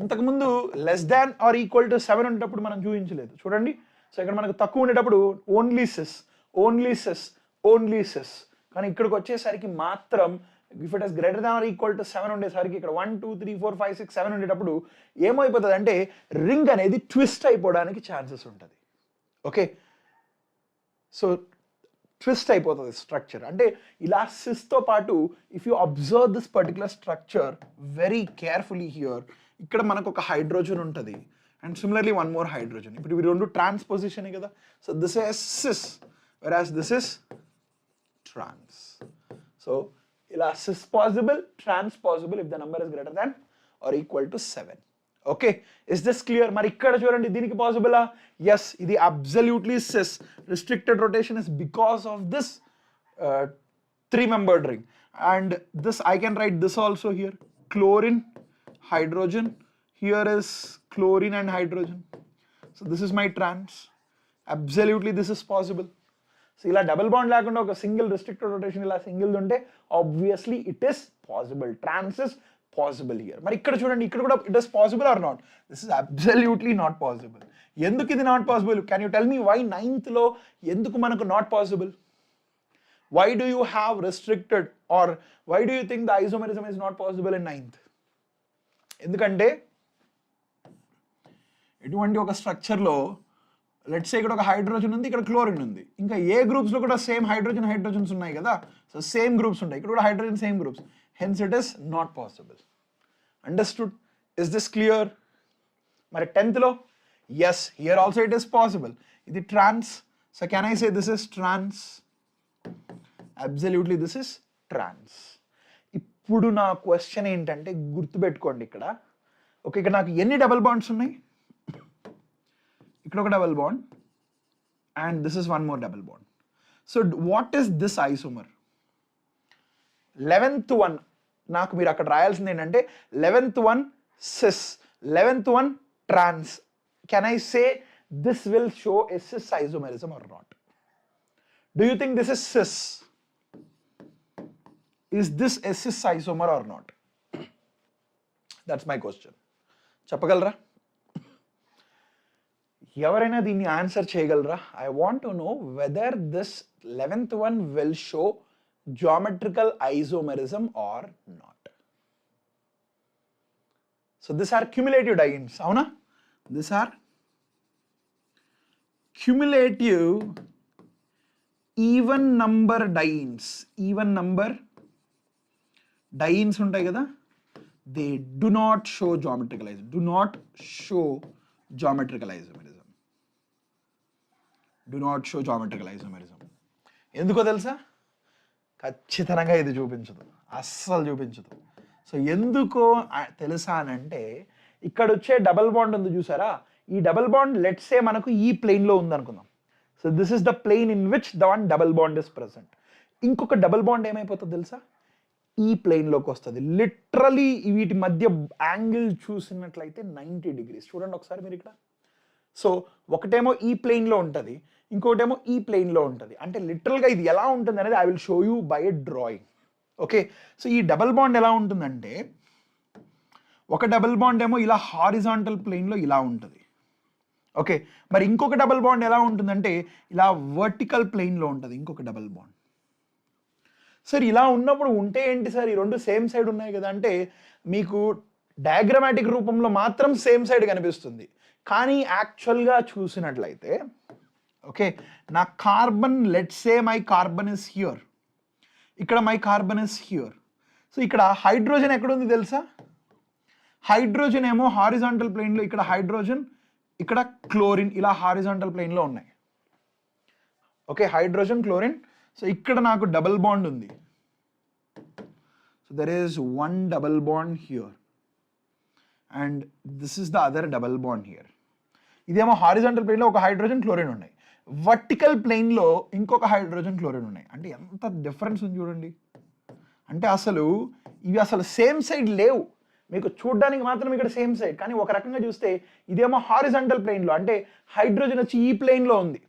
ఇంతకుముందు less than or equal to 7 ఉండేటప్పుడు మనం చూపించలేదు చూడండి. సో ఇక్కడ మనకు తక్కువ ఉండేటప్పుడు only cis, only cis, only cis. కానీ ఇక్కడికి వచ్చేసరికి మాత్రం if it is greater than or equal to 7 ఉండేసరికి ఇక్కడ 1 2 3 4 5 6 7 ఉండేటప్పుడు ఏమైపోతుంది అంటే రింగ్ అనేది ట్విస్ట్ అయిపోవడానికి ఛాన్సెస్ ఉంటుంది. ఓకే, సో ట్విస్ట్ అయిపోతుంది స్ట్రక్చర్. అంటే ఇలా సిస్తో పాటు if you observe this particular structure very carefully here, ఇక్కడ మనకు ఒక హైడ్రోజన్ ఉంటుంది and similarly one more hydrogen. ఇప్పుడు ఇవి రెండు ట్రాన్స్పోజిషన్ కదా. So this is cis versus this is trans. So ఇలా cis possible, trans possible if the number is greater than or equal to 7. Okay, is this clear? మరి ఇక్కడ చూడండి, దీనికి పాసిబులా? ఎస్, ఇది absolutely cis. Restricted rotation is because of this 3-membered ring. And this I can write this also here, chlorine, hydrogen. Here is chlorine and hydrogen. So this is my trans. Absolutely this is possible. So ఇలా double bond లేకుండా ఒక single restricted rotation ఇలా single ఉంటే obviously it is possible. Trans is possible here. మరి ఇక్కడ చూడండి, ఇక్కడ కూడా it is possible or not? This is absolutely not possible. ఎందుకు ఇది not possible? Can you tell me why 9th లో ఎందుకు మనకు not possible? Why do you have restricted, or why do you think the isomerism is not possible in 9th? ఎందుకంటే ఇటువంటి ఒక స్ట్రక్చర్లో let's say ఇక్కడ ఒక హైడ్రోజన్ ఉంది, ఇక్కడ క్లోరిన్ ఉంది, ఇంకా ఏ గ్రూప్స్లో కూడా సేమ్ హైడ్రోజన్స్ ఉన్నాయి కదా, సో సేమ్ గ్రూప్స్ ఉంటాయి, ఇక్కడ కూడా hydrogen same groups, hence it is not possible. Understood? Is this clear? మరి 10th లో yes, here also it is possible. ఇది trans, so can I say this is trans? Absolutely this is trans. ఇప్పుడు నా question ఏంటంటే, గుర్తుపెట్టుకోండి ఇక్కడ, okay, ఇక్కడ నాకు ఎన్ని డబుల్ బాండ్స్ ఉన్నాయి? ఇక్కడ ఒక double bond and this is one more double bond. So what is this isomer? 11th one నాకు మీరు అక్కడ రాయాల్సింది ఏంటంటే 11th one cis, 11th one trans. Can I say this will show a cis isomerism or not? Do you think this is cis? Is this a cis isomer or not? That's my question. చెప్పగలరా? ఎవరైనా దీన్ని answer చేయగలరా? I want to know whether this 11th one will show geometrical isomerism or not. So these are cumulative dienes, avuna? These are cumulative even number dienes. Even number dienes ఉంటాయి కదా, they do not show geometrical isomerism. Do not show geometrical isomerism. Do not show geometrical isomerism. ఎందుకో తెలుసా? ఖచ్చితంగా ఇది చూపించదు, అస్సలు చూపించదు. So ఎందుకో తెలుసా అని అంటే, ఇక్కడ వచ్చే డబల్ బాండ్ ఉంది చూసారా, ఈ డబల్ బాండ్ లెట్స్ సే మనకు ఈ ప్లేన్లో ఉంది అనుకుందాం. So this is the plane in which the one double bond is present. ఇంకొక డబల్ బాండ్ ఏమైపోతుంది తెలుసా? ఈ ప్లేన్లోకి వస్తుంది. లిటరలీ వీటి మధ్య యాంగిల్ చూసినట్లయితే 90 degrees. చూడండి ఒకసారి మీరు ఇక్కడ. సో ఒకటేమో ఈ ప్లేన్లో ఉంటుంది, ఇంకోటేమో ఈ ప్లేన్లో ఉంటుంది. అంటే లిటరల్గా ఇది ఎలా ఉంటుంది అనేది I will show you by a drawing. Okay, so ఈ డబల్ బాండ్ ఎలా ఉంటుందంటే, ఒక డబల్ బాండ్ ఏమో ఇలా హారిజాంటల్ ప్లేన్లో ఇలా ఉంటుంది. ఓకే, మరి ఇంకొక డబల్ బాండ్ ఎలా ఉంటుందంటే ఇలా వర్టికల్ ప్లేన్లో ఉంటుంది ఇంకొక డబల్ బాండ్. సార్ ఇలా ఉన్నప్పుడు ఉంటే ఏంటి సార్, ఈ రెండు సేమ్ సైడ్ ఉన్నాయి కదా అంటే, మీకు డయాగ్రమాటిక్ రూపంలో మాత్రం సేమ్ సైడ్ కనిపిస్తుంది, కానీ యాక్చువల్గా చూసినట్లయితే, ఓకే, నా carbon let's say my carbon is here, ఇక్కడ my carbon is here. So ఇక్కడ హైడ్రోజన్ ఎక్కడ ఉంది తెలుసా? హైడ్రోజన్ ఏమో హారిజాంటల్ ప్లేన్లో, ఇక్కడ హైడ్రోజన్, ఇక్కడ క్లోరిన్ ఇలా హారిజాంటల్ ప్లేన్లో ఉన్నాయి. Okay, hydrogen chlorine. సో ఇక్కడ నాకు డబల్ బాండ్ ఉంది. So there is one double bond here and this is the other double bond here. ఇదేమో హారిజాంటల్ ప్లేన్లో ఒక హైడ్రోజన్ క్లోరిన్ ఉన్నాయి, వర్టికల్ ప్లేన్లో ఇంకొక హైడ్రోజన్ క్లోరిన్ ఉన్నాయి. అంటే ఎంత డిఫరెన్స్ ఉంది చూడండి. అంటే అసలు ఇవి అసలు సేమ్ సైడ్ లేవు, మీకు చూడడానికి మాత్రం ఇక్కడ సేమ్ సైడ్, కానీ ఒక రకంగా చూస్తే ఇదేమో హారిజాంటల్ ప్లేన్లో, అంటే హైడ్రోజన్ వచ్చి ఈ ప్లేన్లో ఉంది.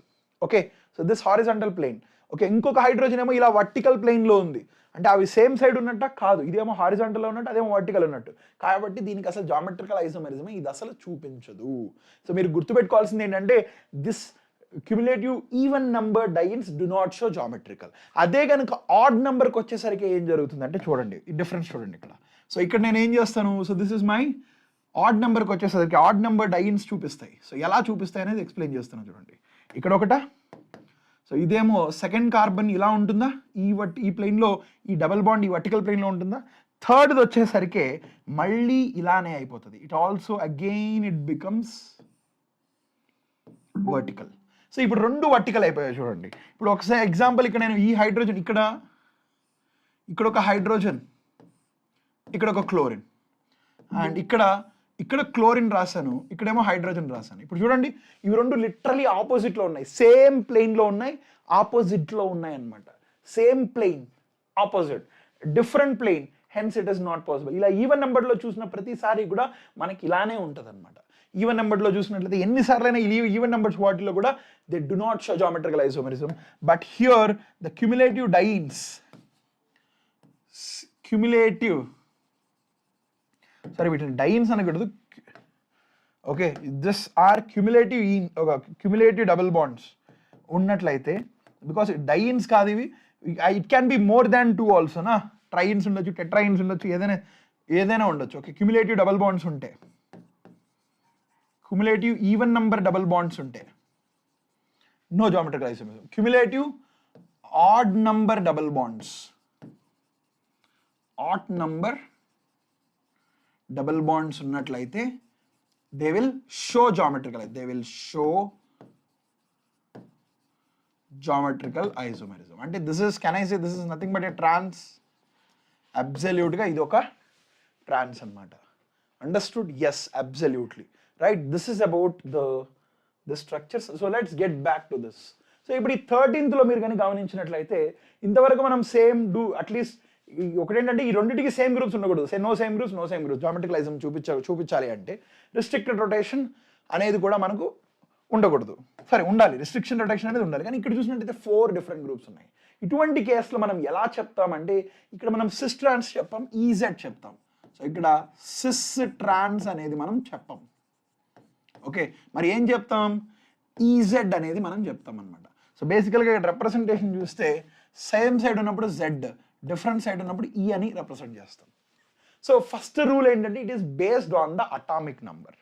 Okay, so this horizontal plane. Okay, ఇంకొక హైడ్రోజన్ ఏమో ఇలా వర్టికల్ ప్లేన్లో ఉంది, అంటే అవి సేమ్ సైడ్ ఉన్నట్ట కాదు, ఇదేమో హారిజాంటల్లో ఉన్నట్టు అదేమో వర్టికల్ ఉన్నట్టు. కాబట్టి దీనికి అసలు జామెట్రికల్ ఐసోమెరిజం ఇది అసలు చూపించదు. సో మీరు గుర్తుపెట్టుకోవాల్సింది ఏంటంటే, this cumulative even number dynes do not show geometrical. అదే కనుక ఆడ్ నెంబర్కి వచ్చేసరికి ఏం జరుగుతుందంటే, చూడండి ఈ డిఫరెన్స్ చూడండి ఇక్కడ. సో ఇక్కడ నేను ఏం చేస్తాను, so this is my odd నెంబర్కి వచ్చేసరికి ఆడ్ నెంబర్ డైన్స్ చూపిస్తాయి. సో ఎలా చూపిస్తాయి అనేది ఎక్స్ప్లెయిన్ చేస్తాను చూడండి. ఇక్కడ ఒకట, సో ఇదేమో సెకండ్ కార్బన్ ఇలా ఉంటుందా, ఈ ప్లేన్లో ఈ డబల్ బాండ్ ఈ వర్టికల్ ప్లేన్లో ఉంటుందా. థర్డ్ది వచ్చేసరికి మళ్ళీ ఇలానే అయిపోతుంది. It also again it becomes vertical. So ఇప్పుడు రెండు వర్టికల్ అయిపోయాయి చూడండి. ఇప్పుడు ఒకసారి ఎగ్జాంపుల్, ఇక్కడ నేను ఈ హైడ్రోజన్, ఇక్కడ ఒక హైడ్రోజన్, ఇక్కడ ఒక క్లోరిన్, అండ్ ఇక్కడ ఇక్కడ క్లోరిన్ రాశాను, ఇక్కడేమో హైడ్రోజన్ రాశాను. ఇప్పుడు చూడండి ఇవి రెండు లిటరలీ ఆపోజిట్లో ఉన్నాయి, సేమ్ ప్లేన్లో ఉన్నాయి, ఆపోజిట్లో ఉన్నాయి అన్నమాట. Same plane opposite, different plane, hence it is not possible. ఇలా ఈవెన్ నెంబర్లో చూసిన ప్రతిసారి కూడా మనకి ఇలానే ఉంటుంది అనమాట. ఈవెన్ నెంబర్లో చూసినట్లయితే ఎన్నిసార్లైనా ఈవెన్ నెంబర్స్ వాటిలో కూడా they do not show geometrical isomerism. But here the cumulative dienes, cumulative, sorry వీటిని డైన్స్ అనకూడదు, okay, this are cumulative double bonds ఉన్నట్లయితే, బికాస్ డైన్స్ కాదు ఇవి, it can be more than 2 ఆల్సోనా, ట్రైన్స్ ఉండొచ్చు, టెట్రైన్స్ ఉండొచ్చు, ఏదైనా ఉండొచ్చు. ఓకే, క్యుములేటివ్ డబుల్ బాండ్స్ ఉంటే, cumulative even number double bonds ఉంటే no geometrical isomerism. Cumulative odd number double bonds, odd number double bonds ఉన్నట్లయితే they will show geometrical isomerism. అంటే can I say this is nothing but a trans, అబ్సల్యూట్గా ఇది ఒక ట్రాన్స్ అన్నమాట. Understood? Yes, absolutely right. This is about the structures. So let's get back to this. So ఇప్పుడు ఈ 13th మీరు కానీ గమనించినట్లయితే ఇంతవరకు మనం సేమ్ అట్లీస్ట్ ఒకటేంటంటే ఈ రెండింటికి సేమ్ గ్రూప్స్ ఉండకూడదు. No same groups geometrical isomerism చూపించాలి అంటే రిస్ట్రిక్టెడ్ రొటేషన్ అనేది కూడా మనకు ఉండకూడదు. సరే, ఉండాలి, రిస్ట్రిక్షన్ రొటేషన్ అనేది ఉండాలి. కానీ ఇక్కడ చూసినట్టయితే 4 డిఫరెంట్ గ్రూప్స్ ఉన్నాయి. ఇటువంటి కేసులో మనం ఎలా చెప్తామంటే ఇక్కడ మనం సిస్ ట్రాన్స్ చెప్పాం, ఈజెడ్ చెప్తాం. సో ఇక్కడ సిస్ ట్రాన్స్ అనేది మనం చెప్పాం. ఓకే, మరి ఏం చెప్తాం? ఈజెడ్ అనేది మనం చెప్తాం అనమాట. సో బేసికల్గా ఇక్కడ రిప్రజెంటేషన్ చూస్తే సేమ్ సైడ్ ఉన్నప్పుడు జెడ్, డిఫరెంట్ సైడ్ ఉన్నప్పుడు ఈ అని రిప్రజెంట్ చేస్తాం. సో ఫస్ట్ రూల్ ఏంటంటే it is based on the atomic number.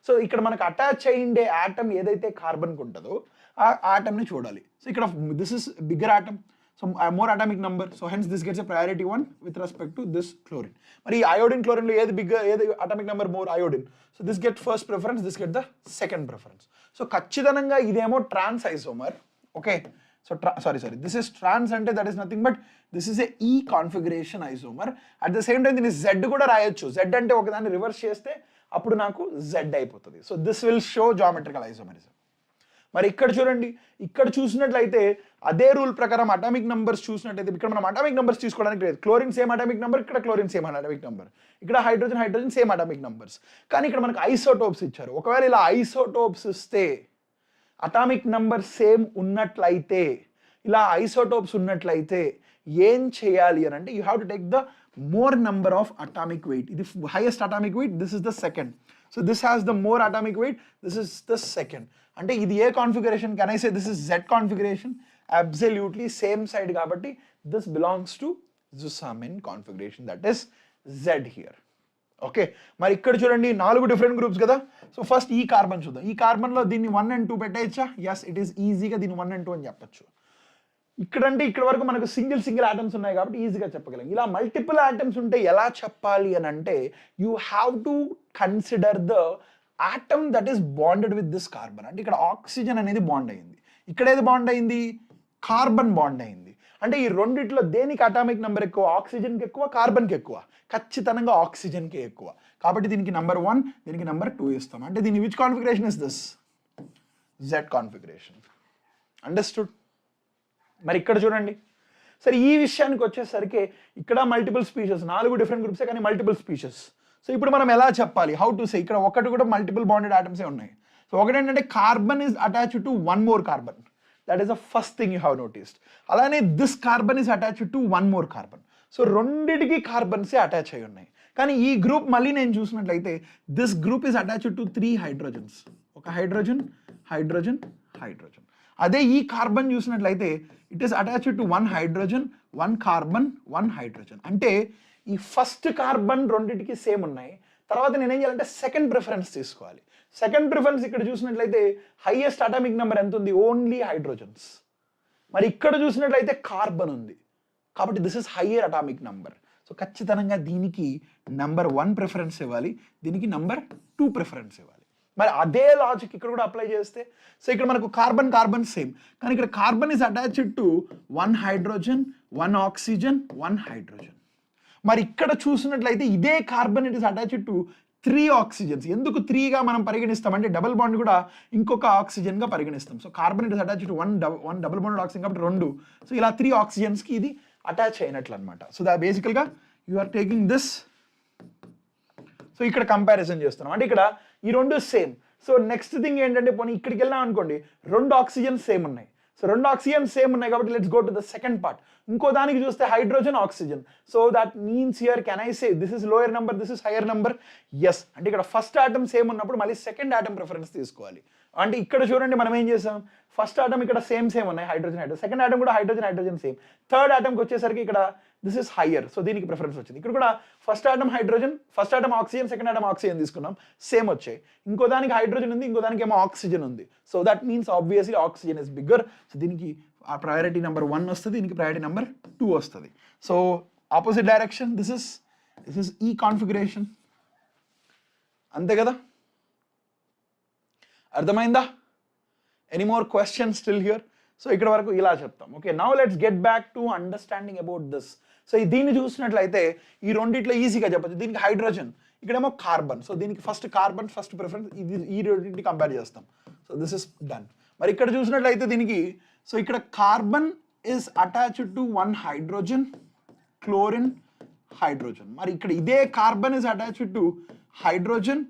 So ఇక్కడ మనకు అటాచ్ అయ్యిండే ఆటమ్ ఏదైతే కార్బన్కి ఉంటుందో ఆ ఆటమ్ని చూడాలి. సో ఇక్కడ this is bigger atom, so more atomic number, so hence this gets a priority 1 with respect to this chlorine. మరి iodine క్లోరిన్లో ఏది atomic number more? Iodine. So this get first preference, this get the second preference. So ఖచ్చితంగా ఇదేమో trans isomer. Okay, so sorry this is trans అంటే that is nothing but this is a E configuration isomer. At the same time దీన్ని Z కూడా రాయొచ్చు. Z అంటే ఒకదాన్ని reverse చేస్తే అప్పుడు నాకు జెడ్ అయిపోతుంది. So this will show geometrical isomerism. మరి ఇక్కడ చూడండి, ఇక్కడ చూసినట్లయితే అదే రూల్ ప్రకారం అటామిక్ నంబర్స్ చూసినట్లయితే ఇక్కడ మనం అటామిక్ నంబర్స్ తీసుకోవడానికి లేదు. క్లోరిన్ సేమ్ అటామిక్ నంబర్, ఇక్కడ క్లోరిన్ సేమ్ అటామిక్ నంబర్, ఇక్కడ హైడ్రోజన్ సేమ్ అటామిక్ నంబర్స్. కానీ ఇక్కడ మనకు ఐసోటోప్స్ ఇచ్చారు. ఒకవేళ ఇలా ఐసోటోప్స్ ఇస్తే అటామిక్ నంబర్ సేమ్ ఉన్నట్లయితే, ఇలా ఐసోటోప్స్ ఉన్నట్లయితే ఏం చేయాలి అని అంటే you have to take the more number of atomic weight. This highest atomic weight, this is the second. So this has the more atomic weight, this is the second. Ante idi A configuration, can I say this is Z configuration? Absolutely same side kabatti this belongs to Zusammen configuration, that is Z here. Okay, మరి ఇక్కడ చూడండి 4 different groups కదా. So first ఈ carbon చూద్దాం. ఈ కార్బన్లో దీన్ని 1 and 2 పెట్టేయచ్చా? Yes, it is ఈజీగా దీన్ని 1 and 2 అని చెప్పచ్చు. ఇక్కడంటే ఇక్కడ వరకు మనకు సింగిల్ ఆటమ్స్ ఉన్నాయి కాబట్టి ఈజీగా చెప్పగలం. ఇలా మల్టిపుల్ ఆటమ్స్ ఉంటే ఎలా చెప్పాలి అని అంటే you have to consider the atom that is bonded with this carbon. అంటే ఇక్కడ ఆక్సిజన్ అనేది బాండ్ అయింది, ఇక్కడ ఏది బాండ్ అయింది? కార్బన్ బాండ్ అయింది. అంటే ఈ రెండిట్లో దేనికి అటామిక్ నెంబర్ ఎక్కువ? ఆక్సిజన్కి ఎక్కువ, కార్బన్కి ఎక్కువ? ఖచ్చితంగా ఆక్సిజన్కి ఎక్కువ. కాబట్టి దీనికి నెంబర్ 1, దీనికి నెంబర్ 2 ఇస్తాం. అంటే దీని which configuration is this? Z configuration. Understood? మరి ఇక్కడ చూడండి, సరే ఈ విషయానికి వచ్చేసరికి ఇక్కడ మల్టిపుల్ స్పీషెస్, 4 డిఫరెంట్ గ్రూప్సే కానీ మల్టిపుల్ స్పీషెస్. సో ఇప్పుడు మనం ఎలా చెప్పాలి? How to say? ఇక్కడ ఒకటి కూడా మల్టిపుల్ బాండెడ్ ఆటమ్సే ఉన్నాయి. సో ఒకటి ఏంటంటే carbon is attached to 1 more carbon, that is the first thing you have noticed. అలానే this carbon is attached to 1 more carbon. So రెండిటికి కార్బన్సే అటాచ్ అయి ఉన్నాయి. కానీ ఈ గ్రూప్ మళ్ళీ నేను చూసినట్లయితే this group is attached to 3 hydrogens, ఒక హైడ్రోజన్, అదే ఈ కార్బన్ చూసినట్లయితే it is attached to 1 hydrogen, 1 carbon, 1 hydrogen. అంటే ఈ ఫస్ట్ కార్బన్ రెండింటికి సేమ్ ఉన్నాయి. తర్వాత నేనేం చేయాలంటే సెకండ్ ప్రిఫరెన్స్ తీసుకోవాలి. సెకండ్ ప్రిఫరెన్స్ ఇక్కడ చూసినట్లయితే హైయెస్ట్ అటామిక్ నెంబర్ ఎంత ఉంది? Only hydrogens. మరి ఇక్కడ చూసినట్లయితే కార్బన్ ఉంది కాబట్టి this is higher atomic number. So ఖచ్చితంగా దీనికి నెంబర్ 1 ప్రిఫరెన్స్ ఇవ్వాలి, దీనికి నెంబర్ 2 ప్రిఫరెన్స్ ఇవ్వాలి. మరి అదే లాజిక్ ఇక్కడ కూడా అప్లై చేస్తే, సో ఇక్కడ మనకు కార్బన్ సేమ్, కానీ ఇక్కడ carbon is attached to 1 hydrogen, 1 oxygen, 1 hydrogen. మరి ఇక్కడ చూసినట్లయితే ఇదే carbon it is attached to 3 oxygens. ఎందుకు 3గా మనం పరిగణిస్తామంటే డబుల్ బాండ్ కూడా ఇంకొక ఆక్సిజన్గా పరిగణిస్తాం. So carbon it is attach to one double bond oxygen కాబట్టి 2. సో ఇలా 3 ఆక్సిజన్స్కి ఇది అటాచ్ అయినట్లు అనమాట. సో దా బేసికల్గా you are taking this. So ఇక్కడ కంపారిజన్ చేస్తున్నాం అంటే ఇక్కడ ఈ 2 సేమ్. సో నెక్స్ట్ థింగ్ ఏంటంటే పోనీ ఇక్కడికి వెళ్ళాం అనుకోండి 2 ఆక్సిజన్స్ సేమ్ ఉన్నాయి. సో 2 ఆక్సిజన్స్ సేమ్ ఉన్నాయి కాబట్టి let's go to the second part. ఇంకో దానికి చూస్తే hydrogen oxygen. So that means here can I say this is lower number, this is higher number? Yes. అంటే ఇక్కడ ఫస్ట్ ఆటమ్ సేమ్ ఉన్నప్పుడు మళ్ళీ సెకండ్ ఆటమ్ ప్రిఫరెన్స్ తీసుకోవాలి. అంటే ఇక్కడ చూడండి మనం ఏం చేసాం, ఫస్ట్ ఆటమ్ ఇక్కడ సేమ్ ఉన్నాయి హైడ్రోజన్, సెకండ్ ఆటమ్ కూడా హైడ్రోజన్ సేమ్. థర్డ్ ఆటమ్కి వచ్చేసరికి ఇక్కడ దిస్ ఇస్ హయ్యర్, సో దీనికి ప్రిఫరెన్స్ వచ్చింది. ఇక్కడ కూడా first atom hydrogen, first atom oxygen, second atom oxygen తీసుకున్నాం, సేమ్ వచ్చాయి. ఇంకో దానికి హైడ్రోజన్ ఉంది, ఇంకో దానికి ఏమో ఆక్సిజన్ ఉంది. So that means obviously oxygen is bigger. So దీనికి ఆ ప్రయారిటీ నెంబర్ 1 వస్తుంది, దీనికి ప్రయారిటీ నెంబర్ 2 వస్తుంది. So opposite direction, this is ఈ కాన్ఫిగరేషన్. అంతే కదా, అర్థమైందా? Any more question still here? So ఇక్కడ వరకు ఇలా చెప్తాం. Okay, now let's get back to understanding about this. So దీన్ని చూసినట్లయితే ఈ రెండిట్లో ఈజీగా చెప్పచ్చు. దీనికి హైడ్రోజన్, ఇక్కడేమో కార్బన్. సో దీనికి ఫస్ట్ కార్బన్ ఫస్ట్ ప్రిఫరెన్స్, ఇది ఈ రెండింటిని కంపేర్ చేస్తాం. So this is done. మరి ఇక్కడ చూసినట్లయితే దీనికి, సో ఇక్కడ carbon is attached to 1 hydrogen, chlorine, hydrogen. మరి ఇక్కడ ఇదే carbon is attached to hydrogen,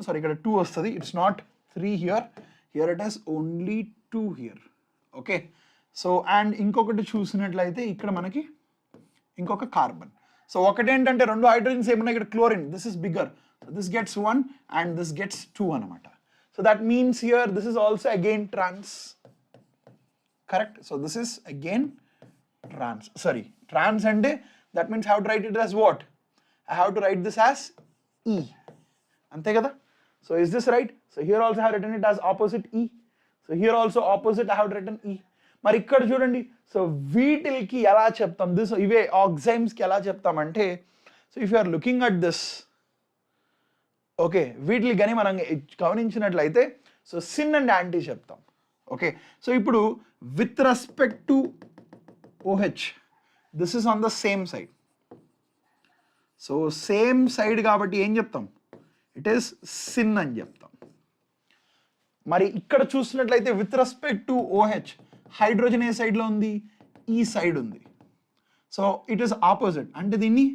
sorry ఇక్కడ 2 వస్తుంది. It's not 3 here, it has only 2 here. Okay, so and ఇంకొకటి చూసినట్లయితే ఇక్కడ మనకి ఇంకొక కార్బన్. సో ఒకటేంటంటే 2 హైడ్రోజన్స్ ఏమున్నాయి, ఇక్కడ chlorine, this is bigger, so this gets 1 and this gets 2 అనమాట. So that means here this is also again trans, correct? So this is again trans అంటే that means have to write it as what? I have to write this as E. అంతే కదా? So is this right? So here also have written it as opposite E. So here also opposite I have return E. మరి ఇక్కడ చూడండి, so వీటికి ఎలా చెప్తాం, this ఇవే ఆక్సైమ్స్కి ఎలా చెప్తామంటే, so if you are looking at this, okay, వీటికి కానీ మనం గమనించినట్లయితే సో సిన్ అండ్ యాంటీ చెప్తాం. ఓకే, సో ఇప్పుడు with respect to OH, this is on the same side. So same side కాబట్టి ఏం చెప్తాం, ఇట్ ఈస్ సిన్ అని చెప్తాం. మరి ఇక్కడ చూసినట్లయితే with respect to OH, hydrogen ఏ సైడ్లో ఉంది, ఈ సైడ్ ఉంది. సో ఇట్ ఈస్ ఆపోజిట్, అంటే దీన్ని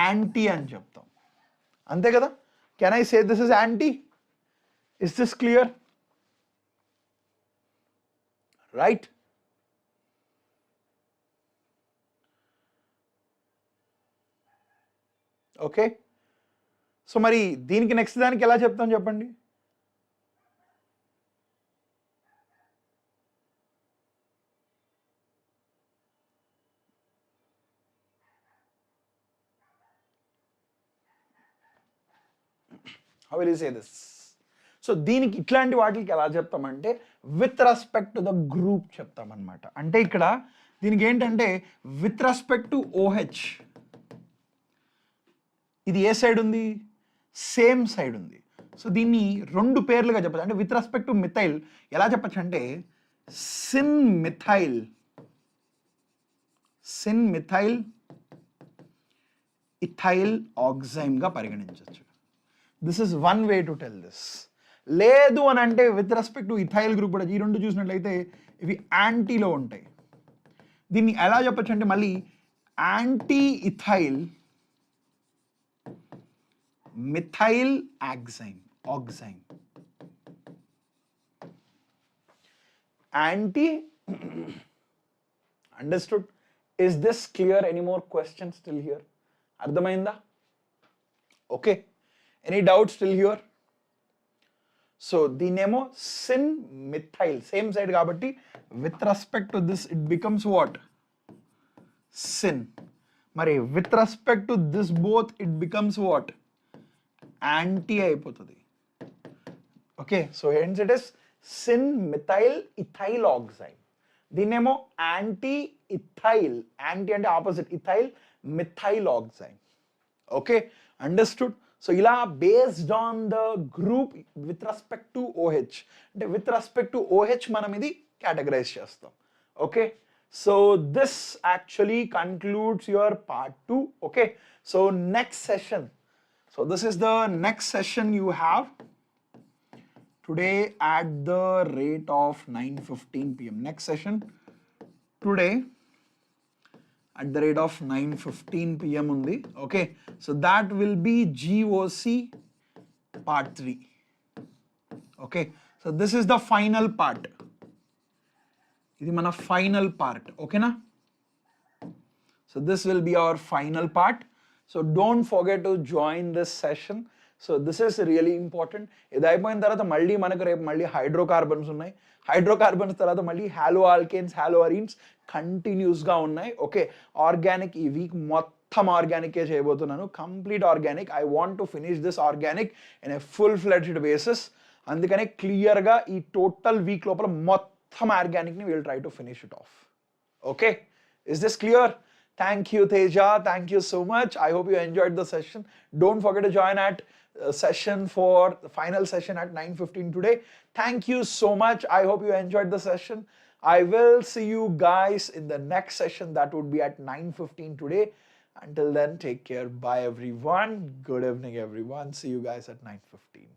యాంటీ అని చెప్తాం. అంతే కదా? Can I say this is anti? Is this clear? Right? Okay, so మరి దీనికి నెక్స్ట్ దానికి ఎలా చెప్తాం చెప్పండి? How will you say this? So దీనికి ఇట్లాంటి వాటికి ఎలా చెప్తామంటే with respect to the group చెప్తామన్నమాట. అంటే ఇక్కడ దీనికి ఏంటంటే విత్ రెస్పెక్ట్ టు OH, ఇది ఏ సైడ్ ఉంది, సేమ్ సైడ్ ఉంది. సో దీన్ని 2 పేర్లుగా చెప్పచ్చు. అంటే విత్ రెస్పెక్ట్ టు మిథైల్ ఎలా చెప్పచ్చు అంటే సిన్ మిథైల్ ఇథైల్ ఆక్సైమ్గా పరిగణించవచ్చు. This is one way to tell this. లేదు అని అంటే with respect to ethyl group కూడా, ఈ 2 చూసినట్లయితే ఇవి యాంటీలో ఉంటాయి. దీన్ని ఎలా చెప్పచ్చు అంటే మళ్ళీ anti ethyl methyl oxime, anti. Understood? Is this clear? Any more question still here? అర్థమైందా? Okay, any doubt still here? So దీన్నేమో సిన్ మిథైల్, సేమ్ సైడ్ కాబట్టి with respect to this it becomes what? Syn. మరి with respect to this both it becomes what? Anti అయిపోతుంది. Okay, so hence it is syn methyl ethyl oxime. దీన్నేమో anti ethyl, anti అంటే opposite, ethyl methyl oxime. Okay, understood? So ఇలా based on the group with respect to OH, అంటే with respect to OH మనం ఇది categorise చేస్తాం. Okay, So this actually concludes your part 2. Okay, so next session. So this is the next session you have today at the rate of 9:15 p.m. Next session today at the rate of 9:15 p.m. only. Okay, so that will be GOC part 3. Okay, so this is the final part. ఇది మన final part. Okay na? So this will be our final part. So don't forget to join this session. So this is really important. ఇది అయిపోయిన తర్వాత మళ్ళీ మనకు రేపు మళ్ళీ hydrocarbons ఉన్నాయి. హైడ్రోకార్బన్స్ తర్వాత మళ్ళీ హాలో ఆల్కేన్స్, హాలో అరీన్స్ కంటిన్యూస్గా ఉన్నాయి. ఓకే, ఆర్గానిక్ ఈ వీక్ మొత్తం ఆర్గానికే చేయబోతున్నాను. Complete organic. I want to finish this organic in a full fledged basis. అందుకనే క్లియర్గా ఈ టోటల్ వీక్ లోపల మొత్తం ఆర్గానిక్ని will try to finish it off. Okay, is this clear? Thank you, Teja. Thank you so much. I hope you enjoyed the session. Don't forget to join at session for the final session at 9:15 today. Thank you so much. I hope you enjoyed the session. I will see you guys in the next session. That would be at 9:15 today. Until then, take care. Bye, everyone. Good evening, everyone. See you guys at 9:15.